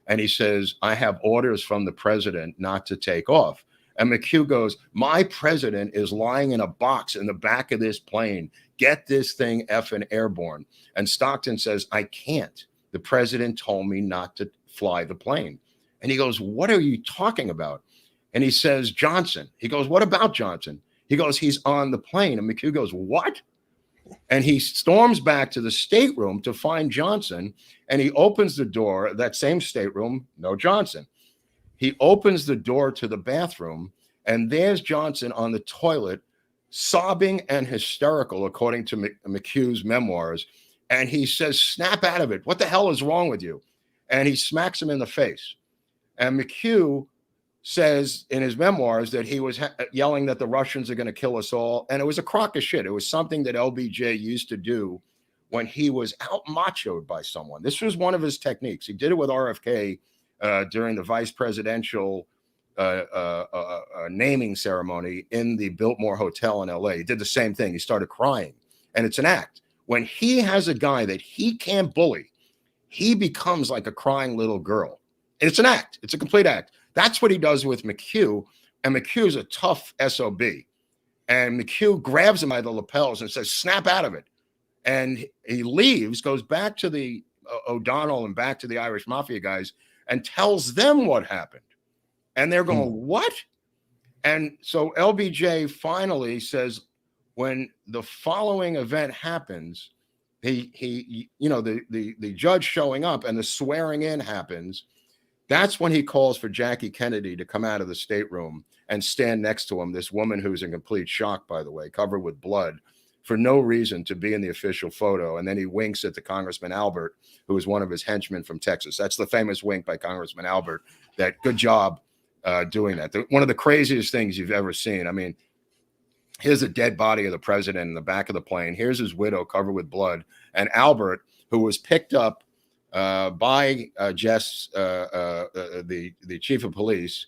And he says, I have orders from the president not to take off. And McHugh goes, my president is lying in a box in the back of this plane. Get this thing effing airborne. And Stockton says, I can't. The president told me not to fly the plane. And he goes, what are you talking about? And he says, Johnson. He goes, what about Johnson? He goes, he's on the plane. And McHugh goes, what? And he storms back to the stateroom to find Johnson. And he opens the door, that same stateroom, no Johnson. He opens the door to the bathroom, and there's Johnson on the toilet, sobbing and hysterical, according to McHugh's memoirs. And he says, snap out of it. What the hell is wrong with you? And he smacks him in the face. And McHugh says in his memoirs that he was yelling that the Russians are going to kill us all. And it was a crock of shit. It was something that LBJ used to do when he was out machoed by someone. This was one of his techniques. He did it with RFK during the vice presidential naming ceremony in the Biltmore Hotel in LA. He did the same thing. He started crying. And it's an act. When he has a guy that he can't bully, he becomes like a crying little girl. And it's an act. It's a complete act. That's what he does with McHugh. And McHugh's a tough SOB. And McHugh grabs him by the lapels and says, snap out of it. And he leaves, goes back to the O'Donnell and back to the Irish Mafia guys and tells them what happened. And they're going, what? And so LBJ finally says, when the following event happens, the judge showing up and the swearing in happens, that's when he calls for Jackie Kennedy to come out of the stateroom and stand next to him, this woman who's in complete shock, by the way, covered with blood, for no reason to be in the official photo. And then he winks at the Congressman Albert, who is one of his henchmen from Texas. That's the famous wink by Congressman Albert, that good job doing that. One of the craziest things you've ever seen. I mean, here's a dead body of the president in the back of the plane. Here's his widow covered with blood. And Albert, who was picked up by Jess, the chief of police,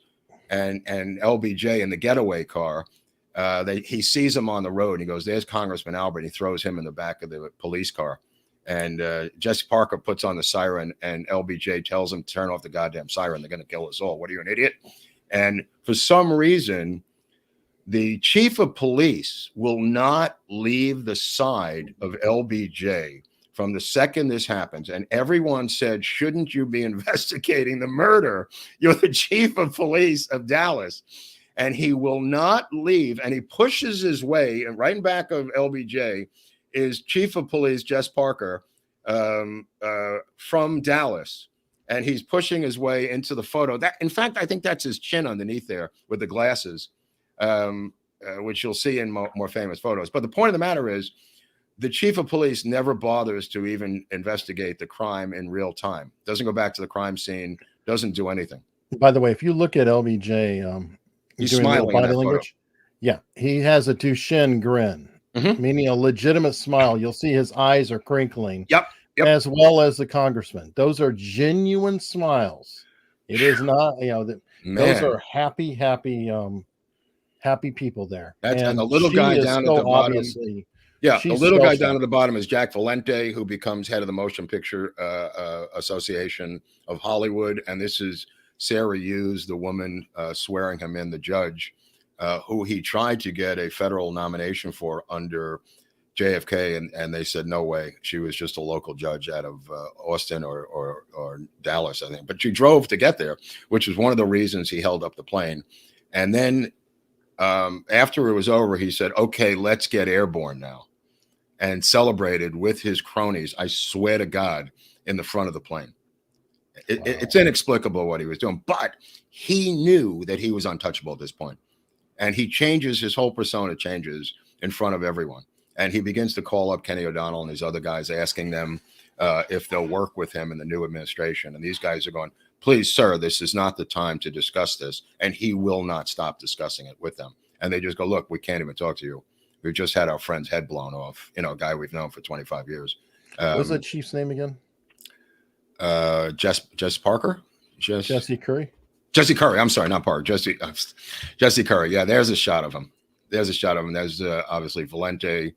and LBJ in the getaway car. He sees him on the road. And he goes, there's Congressman Albert. And he throws him in the back of the police car. And Jesse Parker puts on the siren, and LBJ tells him to turn off the goddamn siren. They're going to kill us all. What are you, an idiot? And for some reason, the chief of police will not leave the side of LBJ from the second this happens. And everyone said, shouldn't you be investigating the murder? You're the chief of police of Dallas. And he will not leave. And he pushes his way, and right in back of LBJ is chief of police Jess Parker from Dallas. And he's pushing his way into the photo. That, in fact, I think that's his chin underneath there with the glasses, which you'll see in more famous photos. But the point of the matter is, the chief of police never bothers to even investigate the crime in real time. Doesn't go back to the crime scene. Doesn't do anything. By the way, if you look at LBJ, he's smiling. Body language. Yeah, he has a Duchenne grin, meaning a legitimate smile. You'll see his eyes are crinkling. Yep. As well as the congressman. Those are genuine smiles. It is not, those are happy people there. And the little guy down at the bottom. Yeah, the little guy down at the bottom is Jack Valente, who becomes head of the Motion Picture Association of Hollywood. And this is Sarah Hughes, the woman swearing him in, the judge. who he tried to get a federal nomination for under JFK, and they said no way. She was just a local judge out of Austin or Dallas, I think. But she drove to get there, which was one of the reasons he held up the plane. And then after it was over, he said, "Okay, let's get airborne now," and celebrated with his cronies. I swear to God, in the front of the plane. It's inexplicable what he was doing, but he knew that he was untouchable at this point. And he changes, his whole persona changes in front of everyone. And he begins to call up Kenny O'Donnell and these other guys, asking them if they'll work with him in the new administration. And these guys are going, "Please, sir, this is not the time to discuss this." And he will not stop discussing it with them. And they just go, "Look, we can't even talk to you. We've just had our friend's head blown off. You know, a guy we've known for 25 years. What's that chief's name again? Jess Parker? Jesse Curry? Jesse Curry. I'm sorry, not Parker. Jesse Curry. Yeah, there's a shot of him. There's obviously Valente.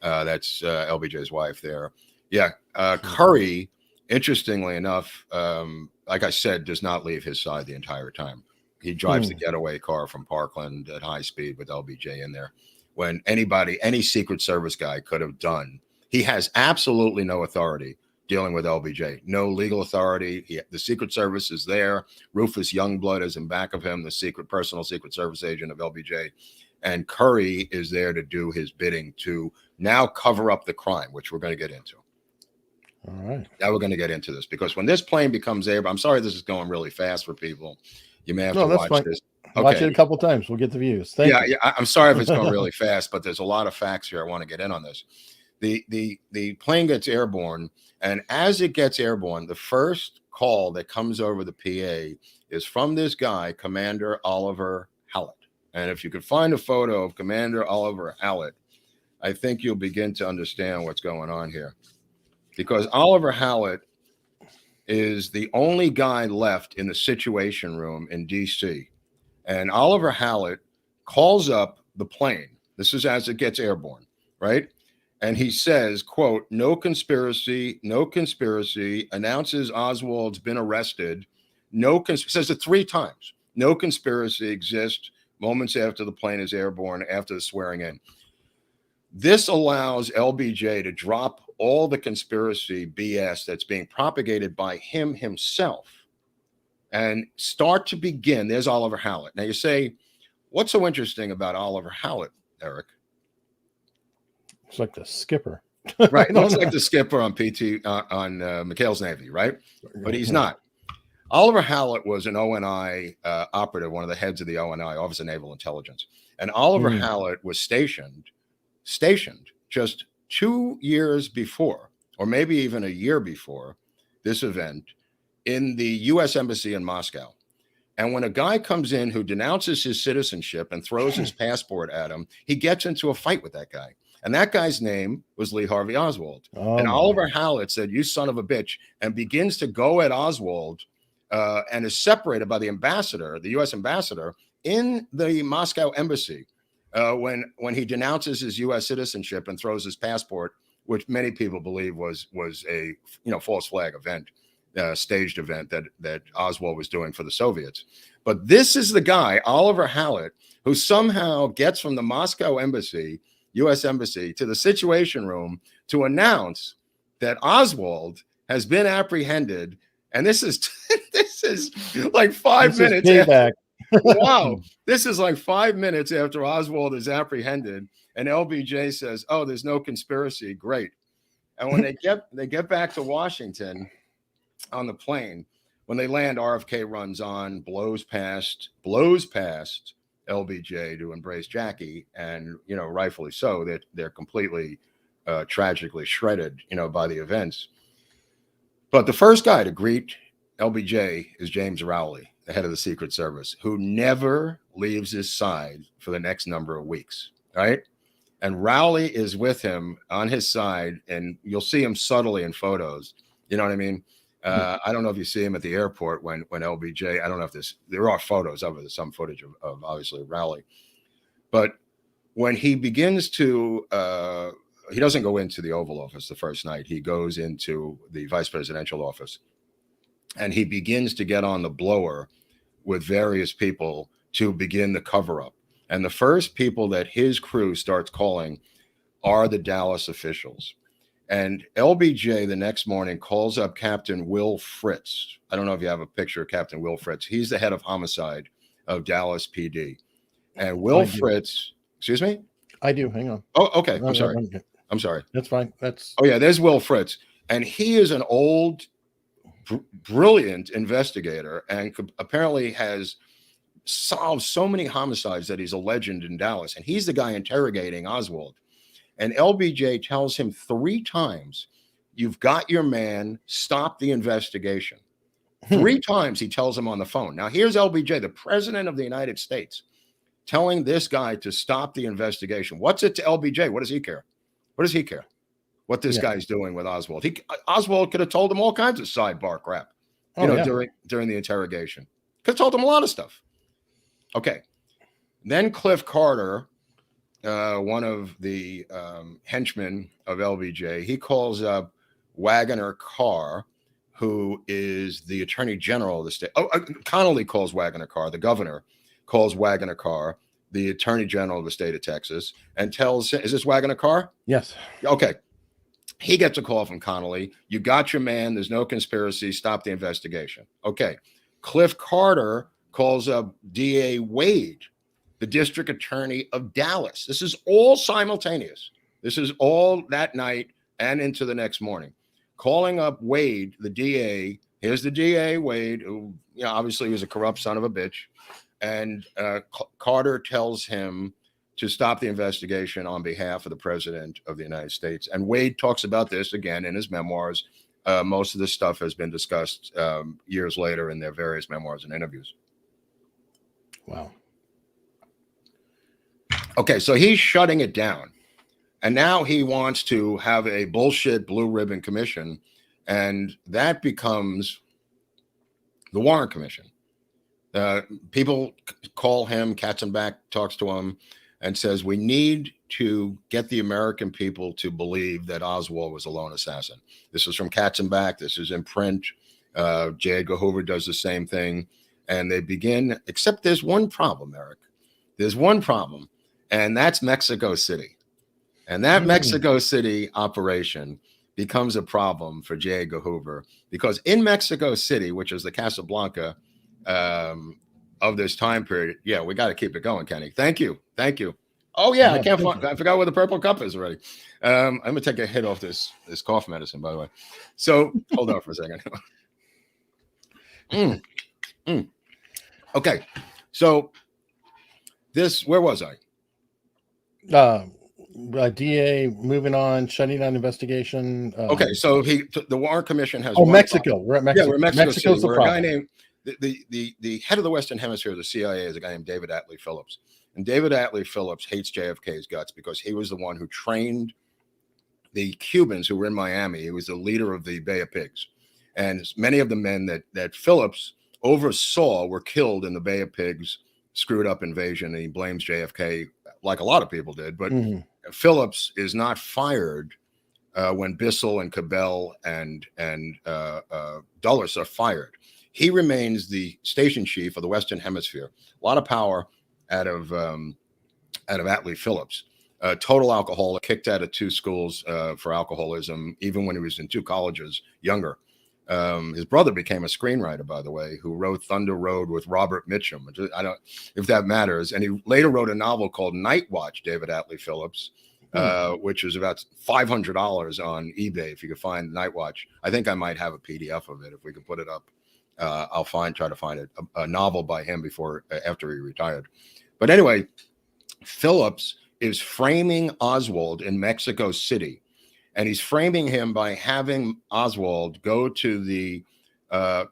That's LBJ's wife there. Yeah. Curry, interestingly enough, like I said, does not leave his side the entire time. He drives the getaway car from Parkland at high speed with LBJ in there. When any Secret Service guy could have done, he has absolutely no authority dealing with LBJ. No legal authority. The Secret Service is there. Rufus Youngblood is in back of him, the personal Secret Service agent of LBJ. And Curry is there to do his bidding to now cover up the crime, which we're going to get into. All right. Now we're going to get into this, because when this plane becomes airborne, I'm sorry this is going really fast for people. You may have to watch this. Okay. Watch it a couple times. We'll get the views. Thank you. Yeah, I'm sorry if it's going really fast, but there's a lot of facts here. I want to get in on this. The plane gets airborne, and as it gets airborne, the first call that comes over the PA is from this guy, Commander Oliver Hallett. And if you could find a photo of Commander Oliver Hallett, I think you'll begin to understand what's going on here. Because Oliver Hallett is the only guy left in the Situation Room in D.C. And Oliver Hallett calls up the plane. This is as it gets airborne, right? And he says, quote, no conspiracy, announces Oswald's been arrested. Says it 3 times. No conspiracy exists moments after the plane is airborne, after the swearing in. This allows LBJ to drop all the conspiracy BS that's being propagated by him himself and start to begin. There's Oliver Hallett. Now you say, what's so interesting about Oliver Hallett, Eric? It's like the skipper. Right. Looks like the skipper on McHale's Navy, right? But he's not. Oliver Hallett was an ONI operative, one of the heads of the ONI, Office of Naval Intelligence. And Oliver Hallett was stationed just 2 years before, or maybe even a year before this event, in the U.S. Embassy in Moscow. And when a guy comes in who denounces his citizenship and throws his passport at him, he gets into a fight with that guy. And that guy's name was Lee Harvey Oswald. And Oliver Hallett said, "You son of a bitch," and begins to go at Oswald and is separated by the ambassador, the U.S. ambassador in the Moscow embassy when he denounces his U.S. citizenship and throws his passport, which many people believe was a false flag event, staged event that Oswald was doing for the Soviets. But this is the guy, Oliver Hallett, who somehow gets from the Moscow embassy, U.S. embassy, to the Situation Room to announce that Oswald has been apprehended. And this is like 5 minutes after. Wow. This is like 5 minutes after Oswald is apprehended. And LBJ says, "Oh, there's no conspiracy. Great." And when they get back to Washington on the plane, when they land, RFK runs on, blows past LBJ to embrace Jackie, and rightfully so, that they're completely tragically shredded by the events. But the first guy to greet LBJ is James Rowley, the head of the Secret Service, who never leaves his side for the next number of weeks, right? And Rowley is with him on his side, and you'll see him subtly in photos. You know what I mean? I don't know if you see him at the airport when LBJ, I don't know if there are photos of it, there's some footage of obviously Rowley. But when he begins to, he doesn't go into the Oval Office the first night. He goes into the vice presidential office, and he begins to get on the blower with various people to begin the cover up. And the first people that his crew starts calling are the Dallas officials. And LBJ the next morning calls up Captain Will Fritz. I don't know if you have a picture of Captain Will Fritz. He's the head of homicide of Dallas PD. And Will Fritz, excuse me? I do. Hang on. Oh, okay. I'm sorry. That's fine. Oh, yeah, there's Will Fritz. And he is an old, brilliant investigator and apparently has solved so many homicides that he's a legend in Dallas. And he's the guy interrogating Oswald. And LBJ tells him 3 times, you've got your man, stop the investigation. 3 times he tells him on the phone. Now, here's LBJ, the president of the United States, telling this guy to stop the investigation. What's it to LBJ? What does he care? What does he care? What this guy's doing with Oswald? Oswald could have told him all kinds of sidebar crap, during the interrogation. Could have told him a lot of stuff. Okay. Then Cliff Carter, one of the henchmen of LBJ, he calls up Wagoner Carr, who is the attorney general of the state. Connolly calls Wagoner Carr. The governor calls Wagoner Carr, the attorney general of the state of Texas, and tells, is this Wagoner Carr? Yes. Okay. He gets a call from Connolly. You got your man. There's no conspiracy. Stop the investigation. Okay. Cliff Carter calls up DA Wade, the district attorney of Dallas. This is all simultaneous. This is all that night and into the next morning. Calling up Wade, the DA. Here's the DA, Wade, who obviously was a corrupt son of a bitch. And Carter tells him to stop the investigation on behalf of the president of the United States. And Wade talks about this again in his memoirs. Most of this stuff has been discussed years later in their various memoirs and interviews. Wow. Okay, so he's shutting it down. And now he wants to have a bullshit blue ribbon commission. And that becomes the Warren Commission. People call him, Katzenbach talks to him and says, we need to get the American people to believe that Oswald was a lone assassin. This is from Katzenbach. This is in print. J. Edgar Hoover does the same thing. And they begin, except there's one problem, Eric. There's one problem, and that's Mexico City. And that Mexico City operation becomes a problem for J. Edgar Hoover because in Mexico City, which is the Casablanca of this time period, we got to keep it going, Kenny. Thank you. Oh yeah, I forgot where the purple cup is already. I'm gonna take a hit off this cough medicine, by the way. So hold on for a second. Okay, so where was I? DA moving on, shutting down investigation. Okay, so the Warren Commission has. Mexico. We're at Mexico. Yeah, we're at Mexico Mexico's City. the A problem. guy named the head of the Western Hemisphere of the CIA is a guy named David Atlee Phillips, and David Atlee Phillips hates JFK's guts because he was the one who trained the Cubans who were in Miami. He was the leader of the Bay of Pigs, and many of the men that Phillips oversaw were killed in the Bay of Pigs screwed up invasion, and he blames JFK like a lot of people did. But Phillips is not fired when Bissell and Cabell and Dulles are fired. He remains the station chief of the Western Hemisphere. A lot of power out of Atlee Phillips. Total alcoholic, kicked out of 2 schools for alcoholism, even when he was in 2 colleges younger. His brother became a screenwriter, by the way, who wrote Thunder Road with Robert Mitchum. I don't, if that matters. And he later wrote a novel called Night Watch, David Atlee Phillips, which is about $500 on eBay if you could find Night Watch. I think I might have a PDF of it if we could put it up. I'll try to find it. A novel by him after he retired. But anyway, Phillips is framing Oswald in Mexico City. And he's framing him by having Oswald go to the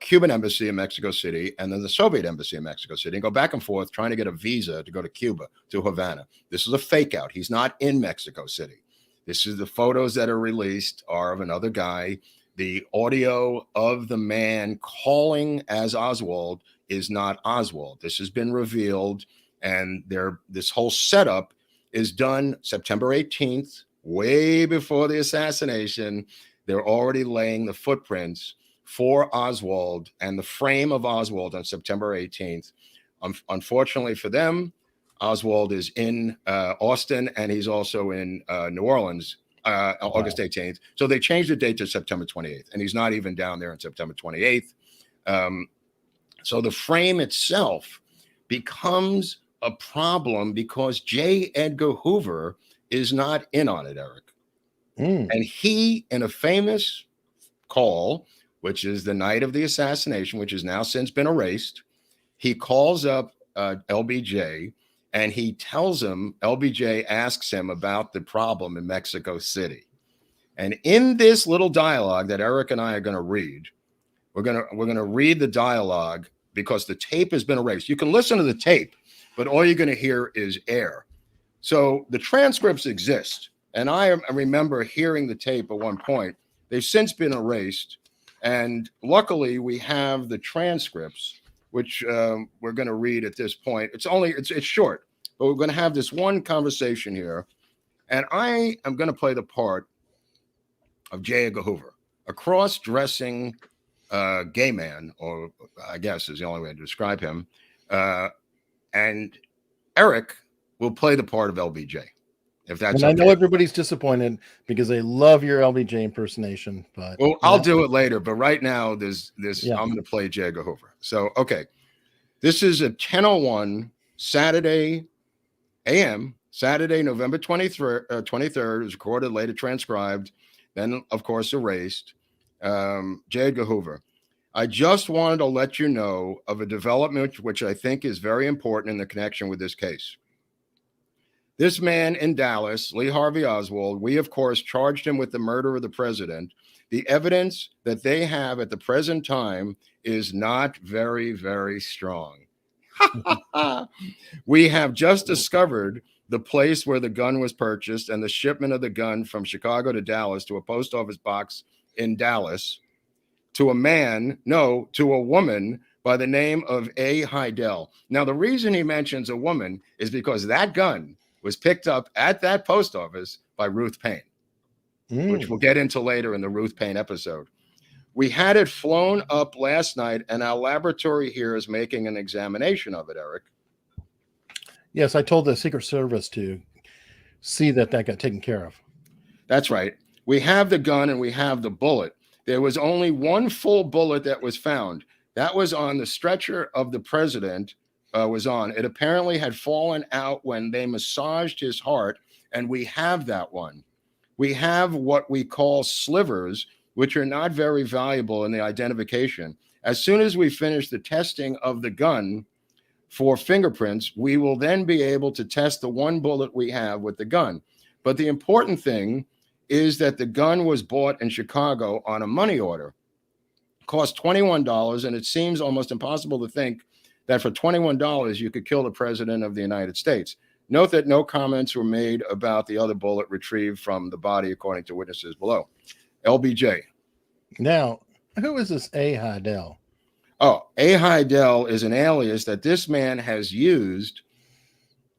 Cuban embassy in Mexico City and then the Soviet embassy in Mexico City and go back and forth trying to get a visa to go to Cuba, to Havana. This is a fake out. He's not in Mexico City. This is the photos that are released are of another guy. The audio of the man calling as Oswald is not Oswald. This has been revealed, and this whole setup is done September 18th, way before the assassination. They're already laying the footprints for Oswald and the frame of Oswald on September 18th. Unfortunately for them, Oswald is in Austin, and he's also in New Orleans, August 18th. So they changed the date to September 28th, and he's not even down there on September 28th. So the frame itself becomes a problem because J. Edgar Hoover is not in on it, Eric. And he, in a famous call, which is the night of the assassination, which has now since been erased, he calls up LBJ, and he tells him, LBJ asks him about the problem in Mexico City. And in this little dialogue that Eric and I are going to read, we're going to read the dialogue because the tape has been erased. You can listen to the tape, but all you're going to hear is air. So the transcripts exist. And I remember hearing the tape at one point. They've since been erased. And luckily, we have the transcripts, which we're going to read at this point. It's short, but we're going to have this one conversation here. And I am going to play the part of J. Edgar Hoover, a cross-dressing gay man, or I guess is the only way to describe him. And Eric will play the part of LBJ. If that's and I know everybody's disappointed because they love your LBJ impersonation, but I'll do it later. But right now, there's I'm going to play J. Edgar Hoover. So okay, this is a 10:01 Saturday a.m. Saturday, November 23rd. 23rd. It was recorded, later transcribed, then of course erased. J. Edgar Hoover. I just wanted to let you know of a development which I think is very important in the connection with this case. This man in Dallas, Lee Harvey Oswald, we, of course, charged him with the murder of the president. The evidence that they have at the present time is not very, very strong. We have just discovered the place where the gun was purchased and the shipment of the gun from Chicago to Dallas to a post office box in Dallas to a woman by the name of A. Heidel. Now, the reason he mentions a woman is because that gun was picked up at that post office by Ruth Paine, which we'll get into later in the Ruth Paine episode. We had it flown up last night, and our laboratory here is making an examination of it, Eric. Yes, I told the Secret Service to see that got taken care of. That's right. We have the gun and we have the bullet. There was only one full bullet that was found. That was on the stretcher of the president. It apparently had fallen out when they massaged his heart, and we have that one. We have what we call slivers, which are not very valuable in the identification. As soon as we finish the testing of the gun for fingerprints, we will then be able to test the one bullet we have with the gun. But the important thing is that the gun was bought in Chicago on a money order. It cost $21, and it seems almost impossible to think that for $21, you could kill the president of the United States. Note that no comments were made about the other bullet retrieved from the body, according to witnesses below. LBJ. Now, who is this A. Heidel? Oh, A. Heidel is an alias that this man has used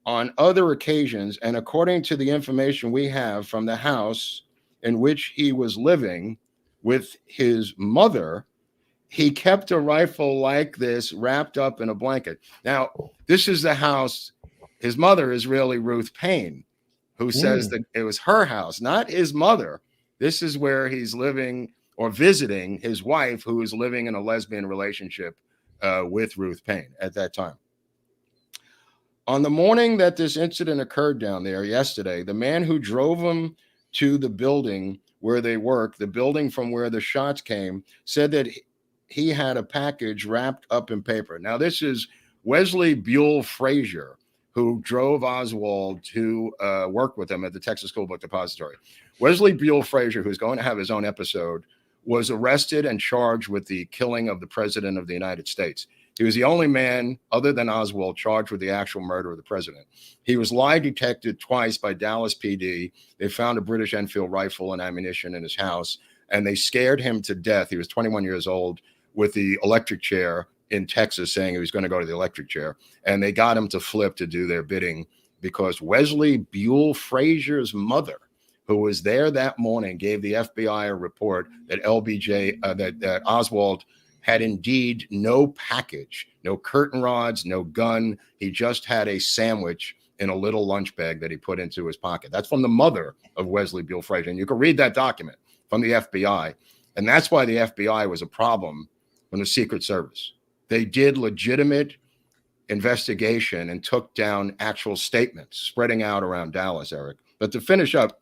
on other occasions, and according to the information we have from the house in which he was living with his mother, he kept a rifle like this wrapped up in a blanket. Now, this is the house. His mother is really Ruth Paine, who says that it was her house, not his mother. This is where he's living or visiting his wife, who is living in a lesbian relationship with Ruth Paine at that time. On the morning that this incident occurred down there yesterday, the man who drove him to the building where they work, the building from where the shots came, said that he had a package wrapped up in paper. Now, this is Wesley Buell Frazier, who drove Oswald to work with him at the Texas School Book Depository. Wesley Buell Frazier, who's going to have his own episode, was arrested and charged with the killing of the president of the United States. He was the only man, other than Oswald, charged with the actual murder of the president. He was lie detected twice by Dallas PD. They found a British Enfield rifle and ammunition in his house, and they scared him to death. He was 21 years old, with the electric chair in Texas, saying he was going to go to the electric chair. And they got him to flip to do their bidding because Wesley Buell Frazier's mother, who was there that morning, gave the FBI a report that LBJ, that Oswald had indeed no package, no curtain rods, no gun. He just had a sandwich in a little lunch bag that he put into his pocket. That's from the mother of Wesley Buell Frazier. And you can read that document from the FBI. And that's why the FBI was a problem from the Secret Service. They did legitimate investigation and took down actual statements spreading out around Dallas, Eric. But to finish up,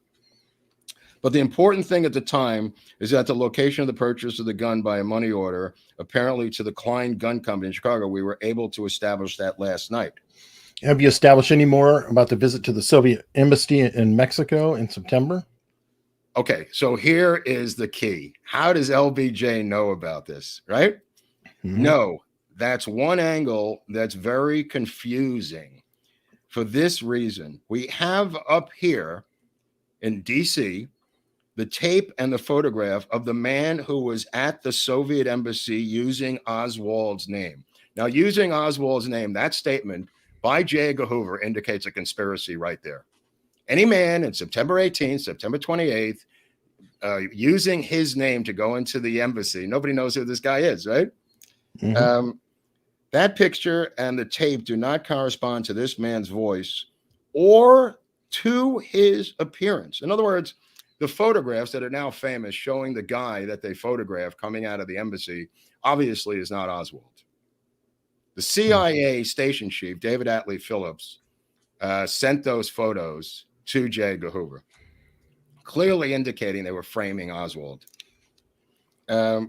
but the important thing at the time is that the location of the purchase of the gun by a money order, apparently to the Klein Gun Company in Chicago, we were able to establish that last night. Have you established any more about the visit to the Soviet embassy in Mexico in September? Okay, so here is the key. How does LBJ know about this, right? Mm-hmm. No, that's one angle that's very confusing. For this reason, we have up here in D.C., the tape and the photograph of the man who was at the Soviet embassy using Oswald's name. Now, using Oswald's name, that statement by J. Edgar Hoover indicates a conspiracy right there. Any man in September 18th, September 28th, using his name to go into the embassy, nobody knows who this guy is, right? Mm-hmm. That picture and the tape do not correspond to this man's voice or to his appearance. In other words, the photographs that are now famous showing the guy that they photographed coming out of the embassy obviously is not Oswald. The CIA station chief, David Atlee Phillips, sent those photos to J. Edgar Hoover, clearly indicating they were framing Oswald.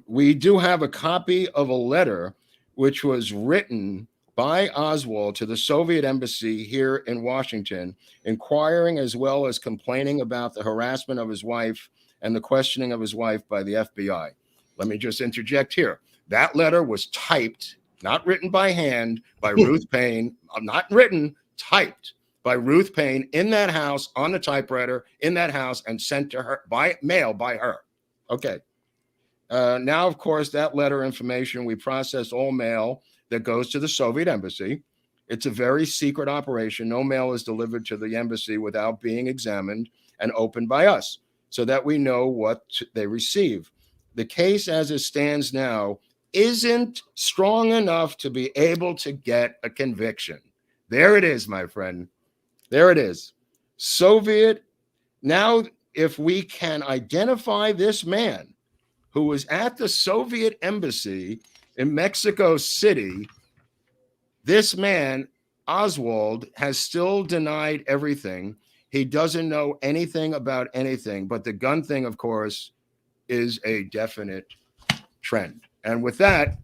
We do have a copy of a letter which was written by Oswald to the Soviet embassy here in Washington, inquiring as well as complaining about the harassment of his wife and the questioning of his wife by the FBI. Let me just interject here. That letter was typed, not written by hand, by Ruth Payne, not written, typed by Ruth Payne in that house on the typewriter in that house and sent to her by mail by her. Okay. Now, of course, that letter information, we process all mail that goes to the Soviet embassy. It's a very secret operation. No mail is delivered to the embassy without being examined and opened by us so that we know what they receive. The case as it stands now isn't strong enough to be able to get a conviction. There it is, my friend. There it is. Soviet. Now, if we can identify this man who was at the Soviet embassy in Mexico City, this man, Oswald, has still denied everything. He doesn't know anything about anything, but the gun thing, of course, is a definite trend. And with that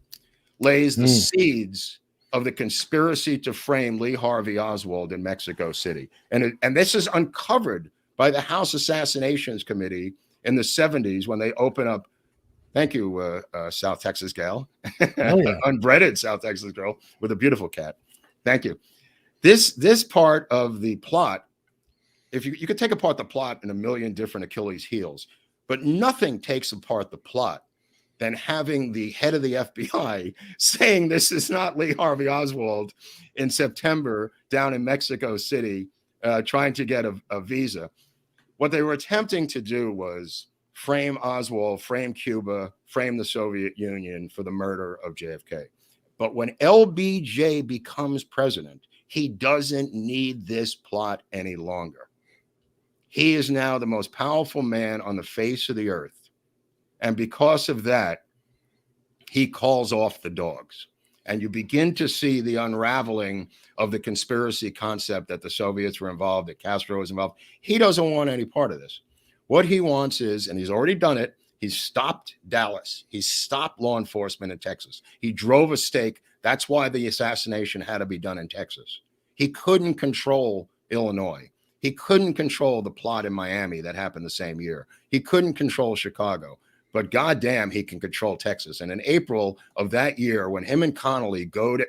lays the seeds of the conspiracy to frame Lee Harvey Oswald in Mexico City. And this is uncovered by the House Assassinations Committee in the 70s when they open up. Thank you, South Texas gal. Oh, yeah. Unbreaded South Texas girl with a beautiful cat. Thank you. This part of the plot, if you could take apart the plot in a million different Achilles heels, but nothing takes apart the plot than having the head of the FBI saying this is not Lee Harvey Oswald in September down in Mexico City trying to get a visa. What they were attempting to do was frame Oswald, frame Cuba, frame the Soviet Union for the murder of JFK. But when LBJ becomes president, he doesn't need this plot any longer. He is now the most powerful man on the face of the earth. And because of that, he calls off the dogs. And you begin to see the unraveling of the conspiracy concept that the Soviets were involved, that Castro was involved. He doesn't want any part of this. What he wants is, and he's already done it, he's stopped Dallas. He's stopped law enforcement in Texas. He drove a stake. That's why the assassination had to be done in Texas. He couldn't control Illinois. He couldn't control the plot in Miami that happened the same year. He couldn't control Chicago. But goddamn, he can control Texas. And in April of that year, when him and Connolly go to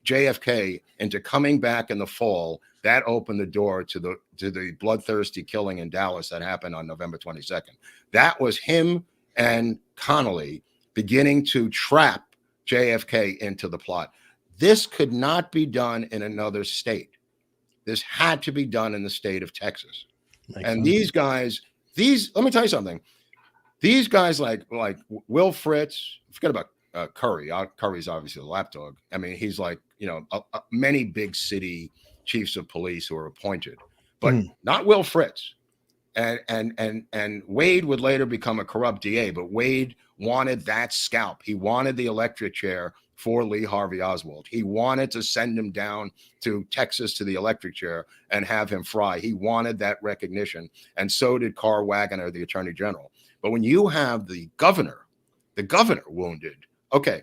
JFK into coming back in the fall, that opened the door to the bloodthirsty killing in Dallas that happened on November 22nd. That was him and Connolly beginning to trap JFK into the plot. This could not be done in another state. This had to be done in the state of Texas. And these guys, let me tell you something. These guys like Will Fritz, forget about Curry. Curry's obviously the lapdog. I mean, he's like, you know, many big city chiefs of police who are appointed, but not Will Fritz. And Wade would later become a corrupt DA, but Wade wanted that scalp. He wanted the electric chair for Lee Harvey Oswald. He wanted to send him down to Texas to the electric chair and have him fry. He wanted that recognition. And so did Carl Wagoner, the attorney general. But when you have the governor wounded, okay,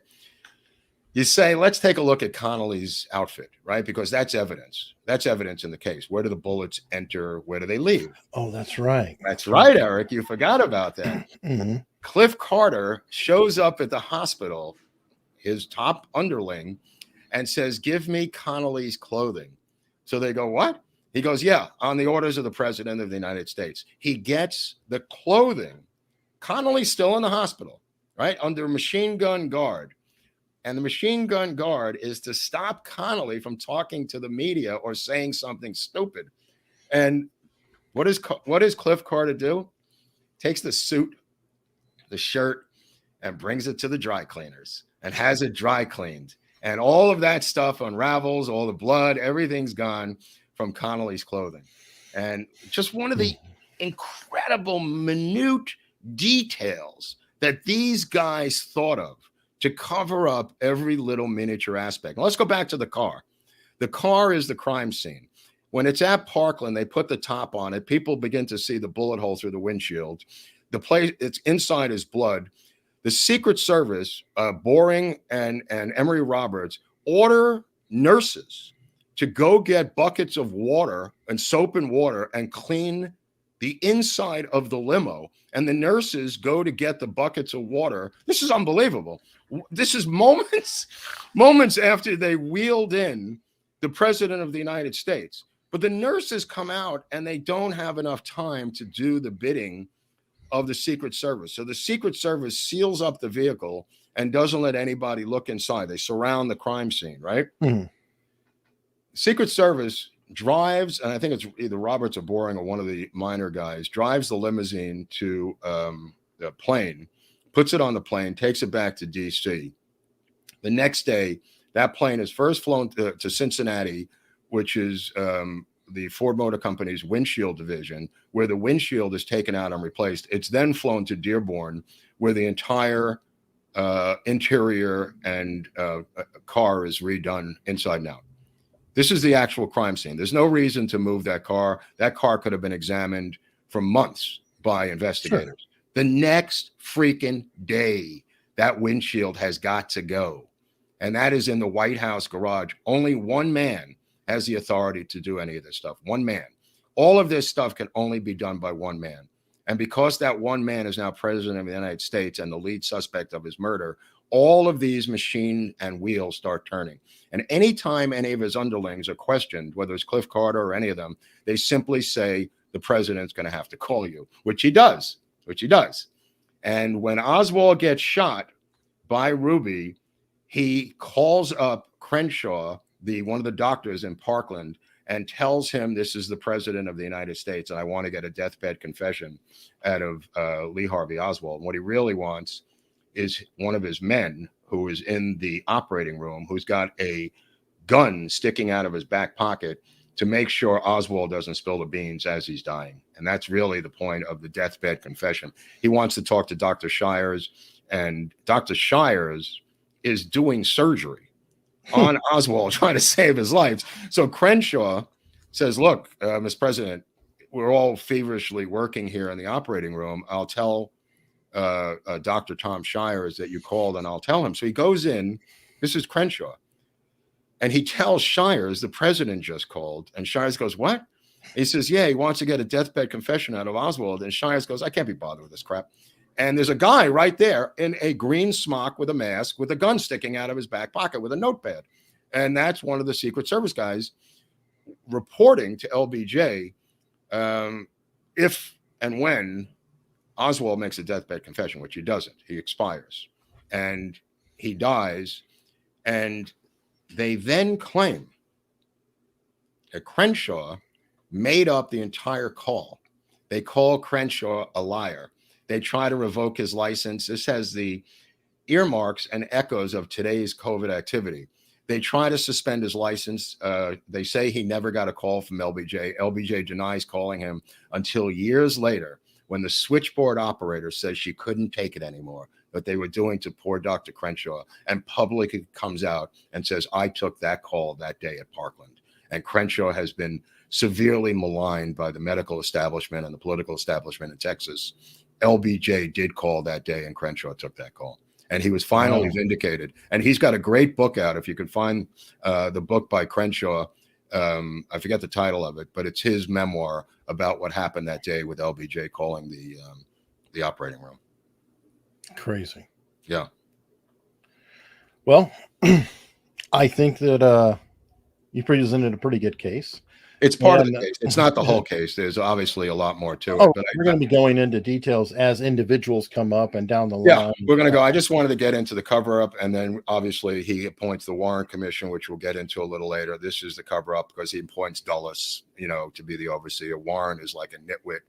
you say, let's take a look at Connolly's outfit, right? Because that's evidence. That's evidence in the case. Where do the bullets enter? Where do they leave? Oh, that's right. That's right, Eric. You forgot about that. Cliff Carter shows up at the hospital, his top underling, and says, give me Connolly's clothing. So they go, what? He goes, yeah, on the orders of the president of the United States. He gets the clothing. Connolly's still in the hospital, right? Under machine gun guard. And the machine gun guard is to stop Connolly from talking to the media or saying something stupid. And what does Cliff Carter do? Takes the suit, the shirt, and brings it to the dry cleaners and has it dry cleaned. And all of that stuff unravels, all the blood, everything's gone from Connolly's clothing. And just one of the incredible minute details that these guys thought of to cover up every little miniature aspect. Now, let's go back to the car. The car is the crime scene. When it's at Parkland, they put the top on it. People begin to see the bullet hole through the windshield. The place, it's inside is blood. The Secret Service, Boring and Emery Roberts, order nurses to go get buckets of water and soap and water and clean the inside of the limo. And the nurses go to get the buckets of water. This is unbelievable. This is moments after they wheeled in the president of the United States. But the nurses come out and they don't have enough time to do the bidding of the Secret Service. So the Secret Service seals up the vehicle and doesn't let anybody look inside. They surround the crime scene, right? Secret Service drives, and I think it's either Roberts or Boring or one of the minor guys, drives the limousine to the plane, puts it on the plane, takes it back to D.C. The next day, that plane is first flown to Cincinnati, which is the Ford Motor Company's windshield division, where the windshield is taken out and replaced. It's then flown to Dearborn, where the entire interior and car is redone inside and out. This is the actual crime scene. There's no reason to move that car. That car could have been examined for months by investigators. Sure. The next freaking day, that windshield has got to go. And that is in the White House garage. Only one man has the authority to do any of this stuff. One man. All of this stuff can only be done by one man. And because that one man is now president of the United States and the lead suspect of his murder, all of these machine and wheels start turning. And anytime any of his underlings are questioned, whether it's Cliff Carter or any of them, they simply say, the president's going to have to call you, which he does. And when Oswald gets shot by Ruby, he calls up Crenshaw, one of the doctors in Parkland, and tells him this is the president of the United States, and I want to get a deathbed confession out of Lee Harvey Oswald. And what he really wants is one of his men who is in the operating room, who's got a gun sticking out of his back pocket to make sure Oswald doesn't spill the beans as he's dying. And that's really the point of the deathbed confession. He wants to talk to Dr. Shires, and Dr. Shires is doing surgery on Oswald, trying to save his life. So Crenshaw says, look, Mr. President, we're all feverishly working here in the operating room. I'll tell Dr. Tom Shires that you called, and I'll tell him. So he goes in. This is Crenshaw. And he tells Shires, the president just called. And Shires goes, what? He says, yeah, he wants to get a deathbed confession out of Oswald. And Shires goes, I can't be bothered with this crap. And there's a guy right there in a green smock with a mask with a gun sticking out of his back pocket with a notepad. And that's one of the Secret Service guys reporting to LBJ if and when Oswald makes a deathbed confession, which he doesn't. He expires and he dies. And they then claim that Crenshaw made up the entire call. They call Crenshaw a liar. They try to revoke his license. This has the earmarks and echoes of today's COVID activity. They try to suspend his license. They say he never got a call from LBJ. LBJ denies calling him until years later when the switchboard operator says she couldn't take it anymore, what they were doing to poor Dr. Crenshaw, and publicly comes out and says, I took that call that day at Parkland. And Crenshaw has been severely maligned by the medical establishment and the political establishment in Texas. LBJ did call that day, and Crenshaw took that call. And he was finally vindicated. And he's got a great book out. If you can find the book by Crenshaw, I forget the title of it, but it's his memoir about what happened that day with LBJ calling the operating room. Crazy. Yeah. Well, I think that you presented a pretty good case. It's part of the case. It's not the whole case. There's obviously a lot more to it. But we're going to be going into details as individuals come up and down the line. Yeah, we're going to go. I just wanted to get into the cover-up, and then obviously he appoints the Warren Commission, which we'll get into a little later. This is the cover-up because he appoints Dulles, to be the overseer. Warren is like a nitwit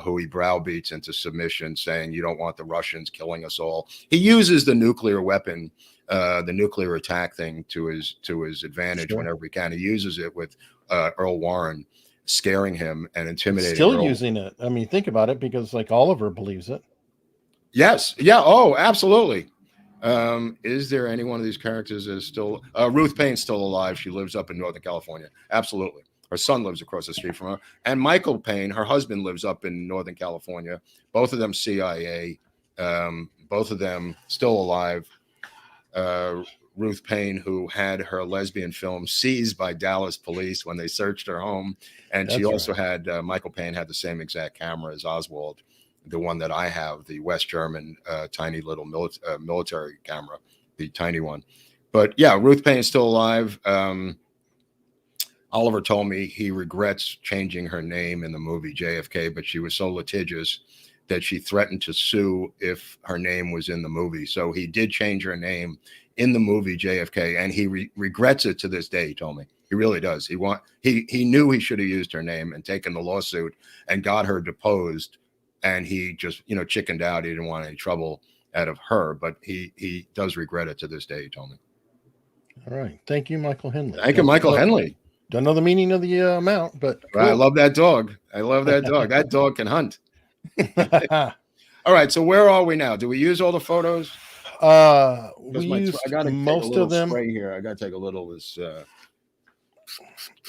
who he browbeats into submission, saying you don't want the Russians killing us all. He uses the nuclear weapon, the nuclear attack thing to his advantage whenever he can. He uses it with Earl Warren, scaring him and intimidating. Still using it. I mean, think about it, because like Oliver believes it. Yes. Yeah. Oh, absolutely. Is there any one of these characters that is still Ruth Payne's still alive? She lives up in Northern California. Absolutely. Her son lives across the street from her. And Michael Payne, her husband, lives up in Northern California. Both of them CIA. Both of them still alive. Ruth Payne, who had her lesbian film seized by Dallas police when they searched her home. And she also had, Michael Payne had the same exact camera as Oswald, the one that I have, the West German tiny little military camera, the tiny one. But yeah, Ruth Payne is still alive. Oliver told me he regrets changing her name in the movie JFK, but she was so litigious that she threatened to sue if her name was in the movie. So he did change her name in the movie JFK, and he regrets it to this day. He told me he really does. He knew he should have used her name and taken the lawsuit and got her deposed, and he just chickened out. He didn't want any trouble out of her, but he does regret it to this day. He told me. All right, thank you, Michael Henley. Thank you, Michael Henley. Don't know the meaning of the amount, but cool. I love that dog. I love that dog. That dog can hunt. All right, so where are we now? Do we use all the photos? We used most of them. Here, I got to take a little.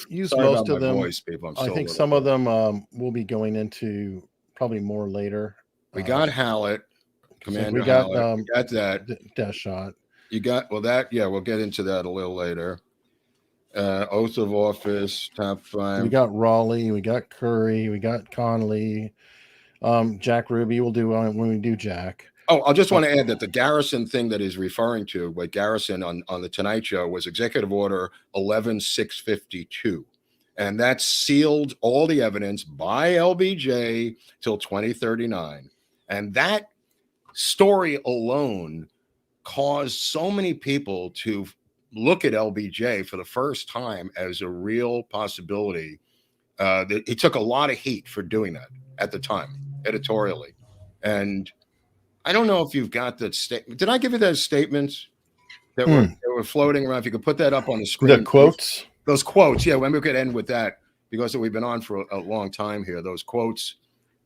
Use most of them. Voice, people. I think some of them we'll be going into probably more later. We got Hallett, Commander. We got Hallett. We got that death shot. You got that. Yeah, we'll get into that a little later. Oath of office, top 5. We got Raleigh. We got Curry. We got Connolly. Jack Ruby will do when we do Jack. Oh, I just want to add that the Garrison thing that he's referring to, with Garrison on the Tonight Show, was Executive Order 11652. And that sealed all the evidence by LBJ till 2039. And that story alone caused so many people to look at LBJ for the first time as a real possibility. He took a lot of heat for doing that at the time, editorially. And I don't know if you've got that statement. Did I give you those statements that were floating around? If you could put that up on the screen. The quotes? Those quotes, yeah. When we could end with that, because we've been on for a long time here. Those quotes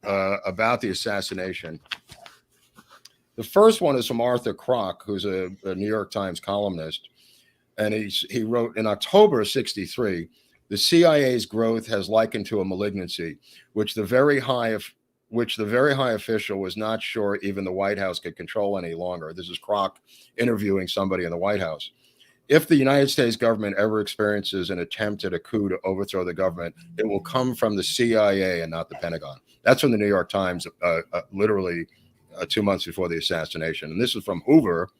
about the assassination. The first one is from Arthur Kroc, who's a New York Times columnist. And he wrote in October of 1963, the CIA's growth has likened to a malignancy, which the very high official was not sure even the White House could control any longer. This is Kroc interviewing somebody in the White House. If the United States government ever experiences an attempt at a coup to overthrow the government, it will come from the CIA and not the Pentagon. That's from the New York Times, literally 2 months before the assassination. And this is from Hoover.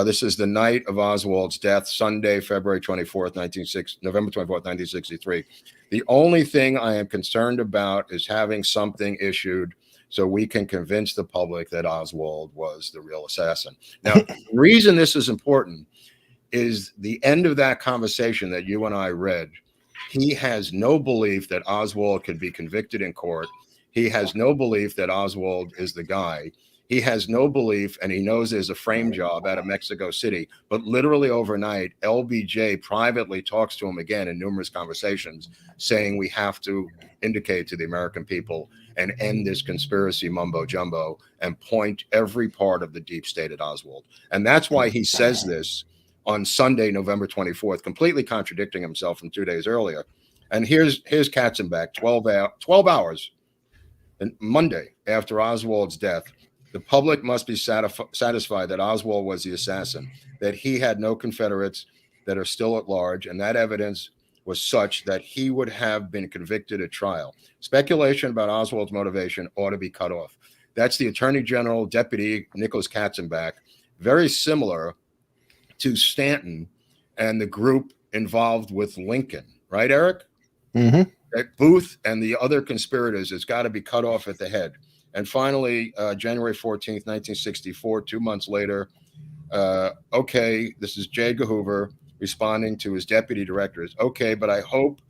This is the night of Oswald's death, Sunday, November 24th, 1963. The only thing I am concerned about is having something issued so we can convince the public that Oswald was the real assassin. Now, the reason this is important is the end of that conversation that you and I read. He has no belief that Oswald could be convicted in court. He has no belief that Oswald is the guy. He has no belief, and he knows there's a frame job out of Mexico City. But literally overnight, LBJ privately talks to him again in numerous conversations, saying we have to indicate to the American people and end this conspiracy mumbo jumbo and point every part of the deep state at Oswald. And that's why he says this on Sunday, November 24th, completely contradicting himself from 2 days earlier. And here's Katzenbach, 12 hours, and Monday after Oswald's death. The public must be satisfied that Oswald was the assassin, that he had no Confederates that are still at large, and that evidence was such that he would have been convicted at trial. Speculation about Oswald's motivation ought to be cut off. That's the Attorney General, Deputy Nicholas Katzenbach, very similar to Stanton and the group involved with Lincoln. Right, Eric? Mm-hmm. That Booth and the other conspirators has got to be cut off at the head. And finally, January 14th, 1964, 2 months later, okay, this is J. Edgar Hoover responding to his deputy directors. Okay, but I hope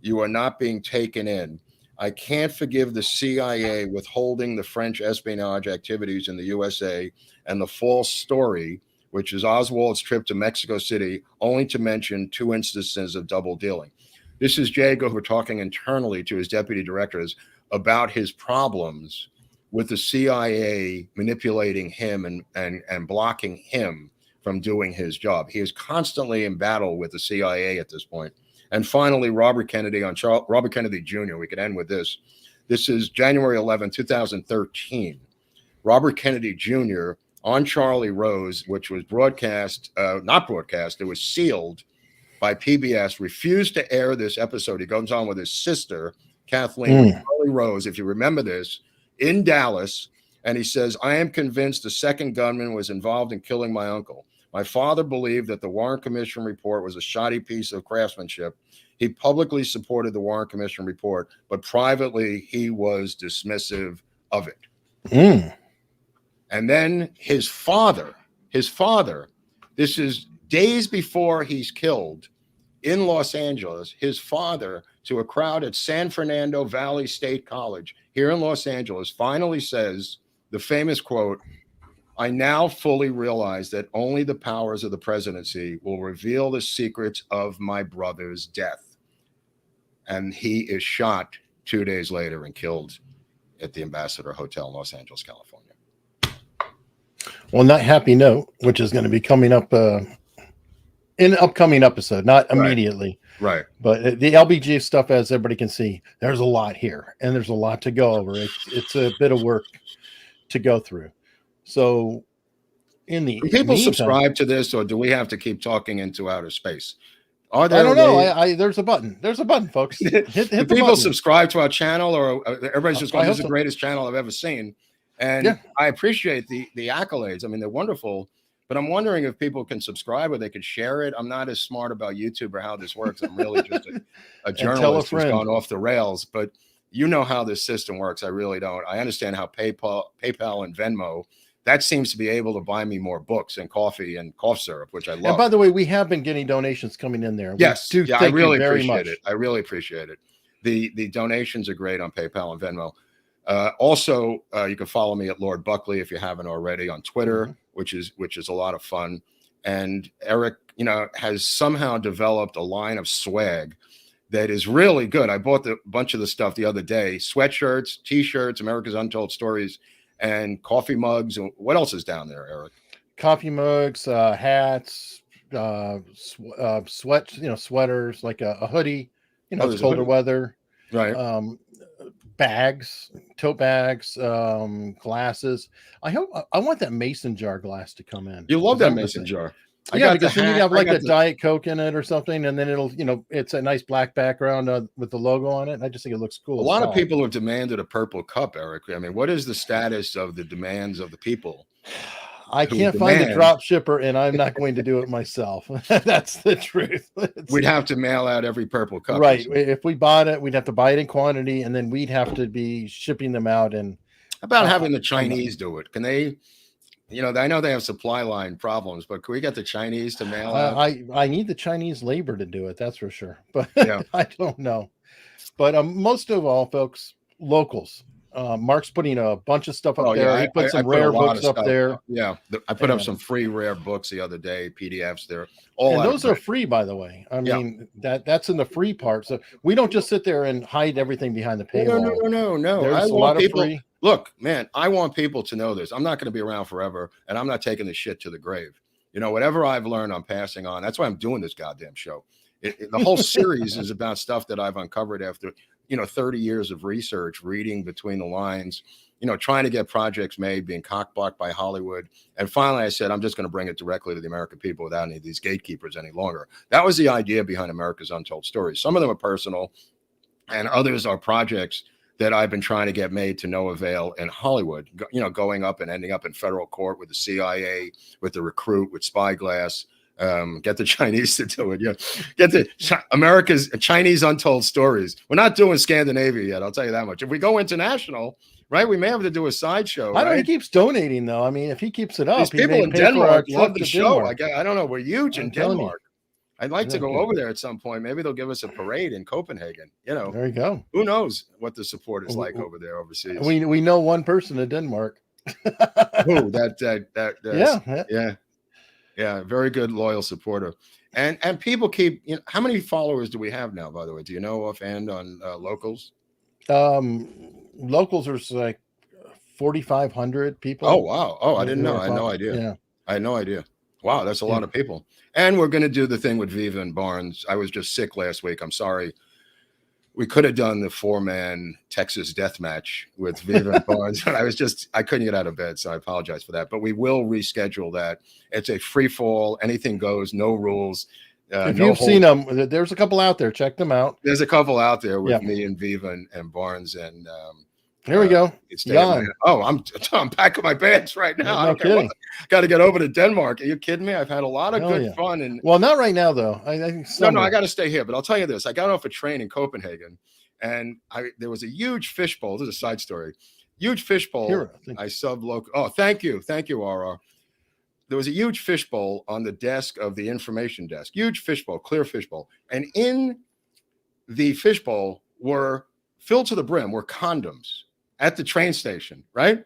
you are not being taken in. I can't forgive the CIA withholding the French espionage activities in the USA and the false story, which is Oswald's trip to Mexico City, only to mention 2 instances of double dealing. This is J. Edgar Hoover talking internally to his deputy directors about his problems with the CIA manipulating him and blocking him from doing his job. He is constantly in battle with the CIA at this point. And finally, Robert Kennedy Robert Kennedy Jr. We could end with this. This is January 11, 2013. Robert Kennedy Jr. on Charlie Rose, which was not broadcast, it was sealed by PBS, refused to air this episode. He goes on with his sister, Kathleen Charlie Rose, if you remember this, in Dallas, and he says, I am convinced the second gunman was involved in killing my uncle. My father believed that the Warren Commission report was a shoddy piece of craftsmanship. He publicly supported the Warren Commission report, but privately he was dismissive of it. And then his father, this is days before he's killed in Los Angeles, his father, to a crowd at San Fernando Valley State College here in Los Angeles, finally says the famous quote, I now fully realize that only the powers of the presidency will reveal the secrets of my brother's death. And he is shot 2 days later and killed at the Ambassador Hotel in Los Angeles, California. Well, on that happy note, which is going to be coming up in an upcoming episode, not immediately. Right. But the LBJ stuff, as everybody can see, there's a lot here, and there's a lot to go over. It's a bit of work to go through. So, in the do people meantime, subscribe to this, or do we have to keep talking into outer space? Are there? I don't know. There's a button. There's a button, folks. Hit do the people button. Subscribe to our channel, or everybody's just going, this is the so. greatest channel I've ever seen? And I appreciate the accolades. I mean, they're wonderful. But I'm wondering if people can subscribe or they could share it. I'm not as smart about YouTube or how this works. I'm really just a journalist who's gone off the rails. But you know how this system works. I really don't. I understand how PayPal and Venmo, that seems to be able to buy me more books and coffee and cough syrup, which I love. And by the way, we have been getting donations coming in there. Yes. I really appreciate it. I really appreciate it. The donations are great on PayPal and Venmo. Also, you can follow me at Lord Buckley if you haven't already on Twitter, which is a lot of fun. And Eric, has somehow developed a line of swag that is really good. I bought a bunch of the stuff the other day: sweatshirts, T-shirts, America's Untold Stories, and coffee mugs. And what else is down there, Eric? Coffee mugs, hats, sweaters, like a hoodie. It's colder weather. Right. Bags, tote bags, glasses. I want that mason jar glass to come in. You love that mason jar. Because then you have like a Diet Coke in it or something, and then it'll, it's a nice black background with the logo on it. And I just think it looks cool. A lot of people have demanded a purple cup, Eric. I mean, what is the status of the demands of the people? I can't find a drop shipper, and I'm not going to do it myself. That's the truth. We'd have to mail out every purple cup. Right. If we bought it, we'd have to buy it in quantity, and then we'd have to be shipping them out. And how about having the Chinese do it? Can they, I know they have supply line problems, but can we get the Chinese to mail out? I need the Chinese labor to do it. That's for sure. But I don't know. But most of all, folks, locals. Mark's putting a bunch of stuff up Oh, there. yeah, He put I some put a rare lot books of up stuff. there. Yeah, I put up And- some free rare books the other day, PDFs. They're all And out of those are print. free, by the way. I Yeah. mean, that's in the free part. So we don't just sit there and hide everything behind the paywall. No. There's I a want lot of people. free. Look, man, I want people to know this. I'm not going to be around forever, and I'm not taking this shit to the grave. You know, whatever I've learned, I'm passing on. That's why I'm doing this goddamn show. The whole series is about stuff that I've uncovered after, 30 years of research, reading between the lines, trying to get projects made, being cockblocked by Hollywood. And finally, I said, I'm just going to bring it directly to the American people without any of these gatekeepers any longer. That was the idea behind America's Untold Stories. Some of them are personal, and others are projects that I've been trying to get made to no avail in Hollywood, going up and ending up in federal court with the CIA, with the recruit, with Spyglass. Get the Chinese to do it. Yeah, get the America's Chinese Untold Stories. We're not doing Scandinavia yet. I'll tell you that much. If we go international, right, we may have to do a sideshow. I know right? he keeps donating though. I mean, if he keeps it up, These people in pay for our Denmark trip love the to show. Denmark. I don't know. We're huge in I'm telling you. Denmark. I'd like to Yeah, go good. over there at some point. Maybe they'll give us a parade in Copenhagen. There you go. Who knows what the support is like over there overseas? We know one person in Denmark. Who Yeah. Yeah, very good, loyal supporter. And people keep, how many followers do we have now, by the way? Do you know offhand on locals? Locals are like 4,500 people. Oh, wow. Oh, I didn't know. I had no Yeah. idea. I had no idea. Wow, that's a lot of people. And we're going to do the thing with Viva and Barnes. I was just sick last week. I'm sorry. We could have done the 4-man Texas death match with Viva and Barnes, but I couldn't get out of bed, so I apologize for that. But we will reschedule that. It's a free fall, anything goes, no rules. If you've seen them, there's a couple out there. Check them out. There's a couple out there with me and Viva and Barnes, and here we go. I'm packing my bags right now. No kidding. Got to get over to Denmark. Are you kidding me? I've had a lot of good fun. And well, not right now though. I think no, I got to stay here. But I'll tell you this: I got off a train in Copenhagen, and there was a huge fishbowl. This is a side story. Huge fishbowl. Here, I sub local. Oh, thank you, RR. There was a huge fishbowl on the desk of the information desk. Huge fishbowl, clear fishbowl, and in the fishbowl were filled to the brim were condoms at the train station, right?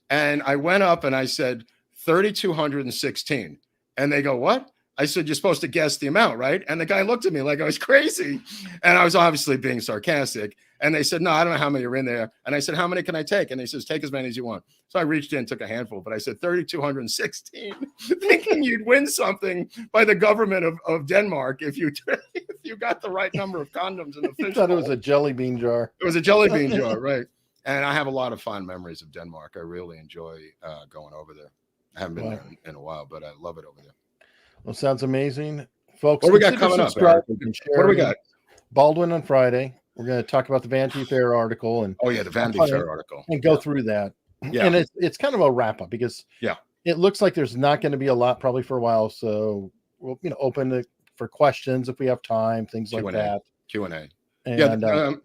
And I went up and I said 3,216, and they go, "What?" I said, "You're supposed to guess the amount, right?" And the guy looked at me like I was crazy, and I was obviously being sarcastic. And they said, "No, I don't know how many are in there." And I said, "How many can I take?" And he says, "Take as many as you want." So I reached in, took a handful, but I said 3,216, thinking you'd win something by the government of Denmark if you got the right number of condoms in the fish. I thought it was a jelly bean jar. It was a jelly bean jar, right? And I have a lot of fond memories of Denmark. I really enjoy going over there. I haven't been there in a while, but I love it over there. Well, sounds amazing, folks. What do we got coming up, Eric? What do we got? Baldwin on Friday. We're going to talk about the Vanity Fair article and the Vanity Fair article and go through that. Yeah, and it's kind of a wrap up because it looks like there's not going to be a lot probably for a while. So we'll open for questions if we have time, things like that. Q&A. And,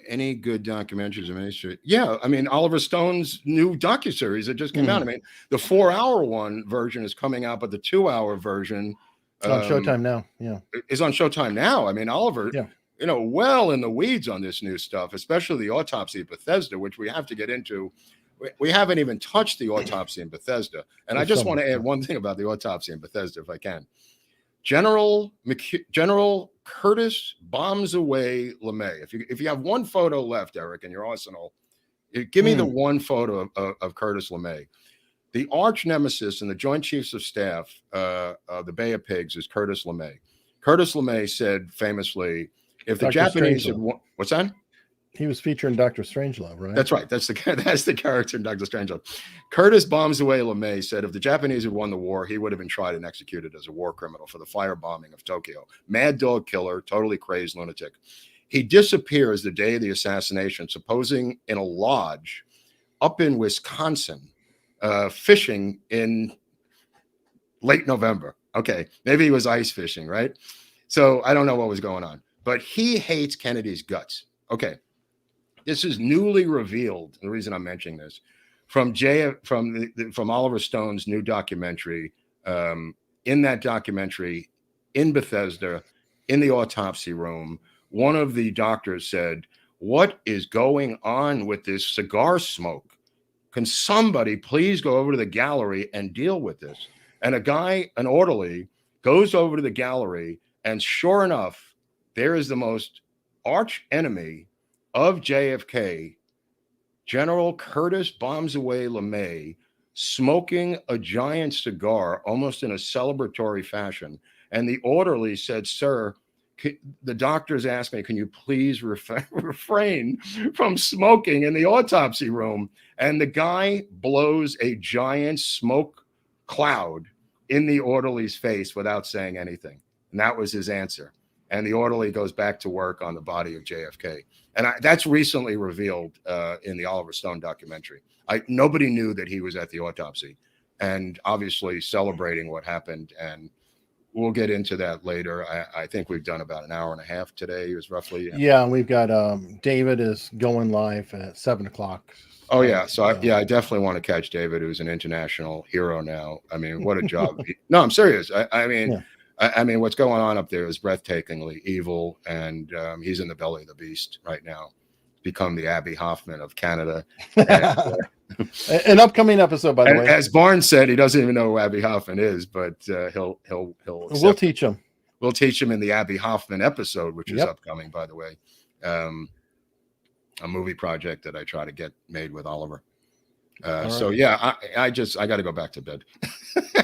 any good documentaries of any street? Yeah, I mean Oliver Stone's new docuseries that just came out. I mean the 4-hour one version is coming out, but the 2-hour version on Showtime now. Yeah, is on Showtime now. I mean Oliver, well in the weeds on this new stuff, especially the autopsy of Bethesda, which we have to get into. We haven't even touched the autopsy in Bethesda, and I just want to add one thing about the autopsy in Bethesda, if I can. General Curtis bombs away LeMay. If you have one photo left, Eric, in your arsenal, give me the one photo of Curtis LeMay. The arch nemesis and the Joint Chiefs of Staff of the Bay of Pigs is Curtis LeMay. Curtis LeMay said famously, if the Japanese had won, what's that? He was featuring Dr. Strangelove, right? That's right. That's the character in Dr. Strangelove. Curtis bombs away LeMay said if the Japanese had won the war, he would have been tried and executed as a war criminal for the firebombing of Tokyo. Mad dog killer, totally crazed lunatic. He disappears the day of the assassination, supposing in a lodge up in Wisconsin, fishing in late November. Okay, maybe he was ice fishing, right? So I don't know what was going on, but he hates Kennedy's guts. Okay. This is newly revealed. The reason I'm mentioning this from Oliver Stone's new documentary. In that documentary, in Bethesda, in the autopsy room, one of the doctors said, what is going on with this cigar smoke? Can somebody please go over to the gallery and deal with this? And an orderly, goes over to the gallery, and sure enough, there is the most arch enemy of JFK, General Curtis Bombs Away LeMay, smoking a giant cigar almost in a celebratory fashion. And the orderly said, "Sir, the doctors asked me, can you please refrain from smoking in the autopsy room?" And the guy blows a giant smoke cloud in the orderly's face without saying anything. And that was his answer. And the orderly goes back to work on the body of JFK. And that's recently revealed in the Oliver Stone documentary. Nobody knew that he was at the autopsy, and obviously celebrating what happened. And we'll get into that later. I think we've done about an hour and a half today. It was roughly. Yeah, we've got David is going live at 7 o'clock. Oh yeah, so I definitely want to catch David, who's an international hero now. I mean, what a job! No, I'm serious. I mean, what's going on up there is breathtakingly evil, and he's in the belly of the beast right now. Become the Abby Hoffman of Canada. An upcoming episode, by the way. As Barnes said, he doesn't even know who Abby Hoffman is, but we'll teach him. We'll teach him in the Abby Hoffman episode, which is upcoming, by the way. A movie project that I try to get made with Oliver. So yeah, I got to go back to bed.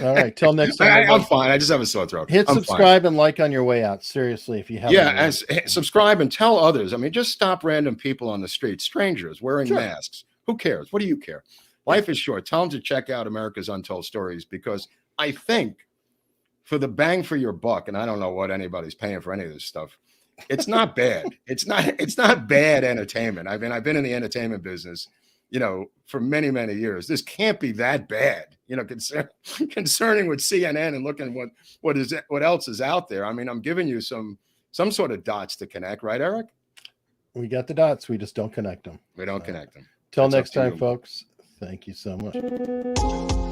All right, till next time. I'm fine. I just have a sore throat. Hit subscribe and like on your way out. Seriously, if you haven't. Yeah, subscribe and tell others. I mean, just stop random people on the street, strangers wearing masks. Who cares? What do you care? Life is short. Tell them to check out America's Untold Stories, because I think for the bang for your buck, and I don't know what anybody's paying for any of this stuff, it's not bad. It's not bad entertainment. I mean, I've been in the entertainment business, for many, many years. This can't be that bad, concerning with CNN and looking what else is out there. I mean, I'm giving you some sort of dots to connect, right, Eric? We got the dots. We just don't connect them. We don't connect them. Till next time, folks. Thank you so much.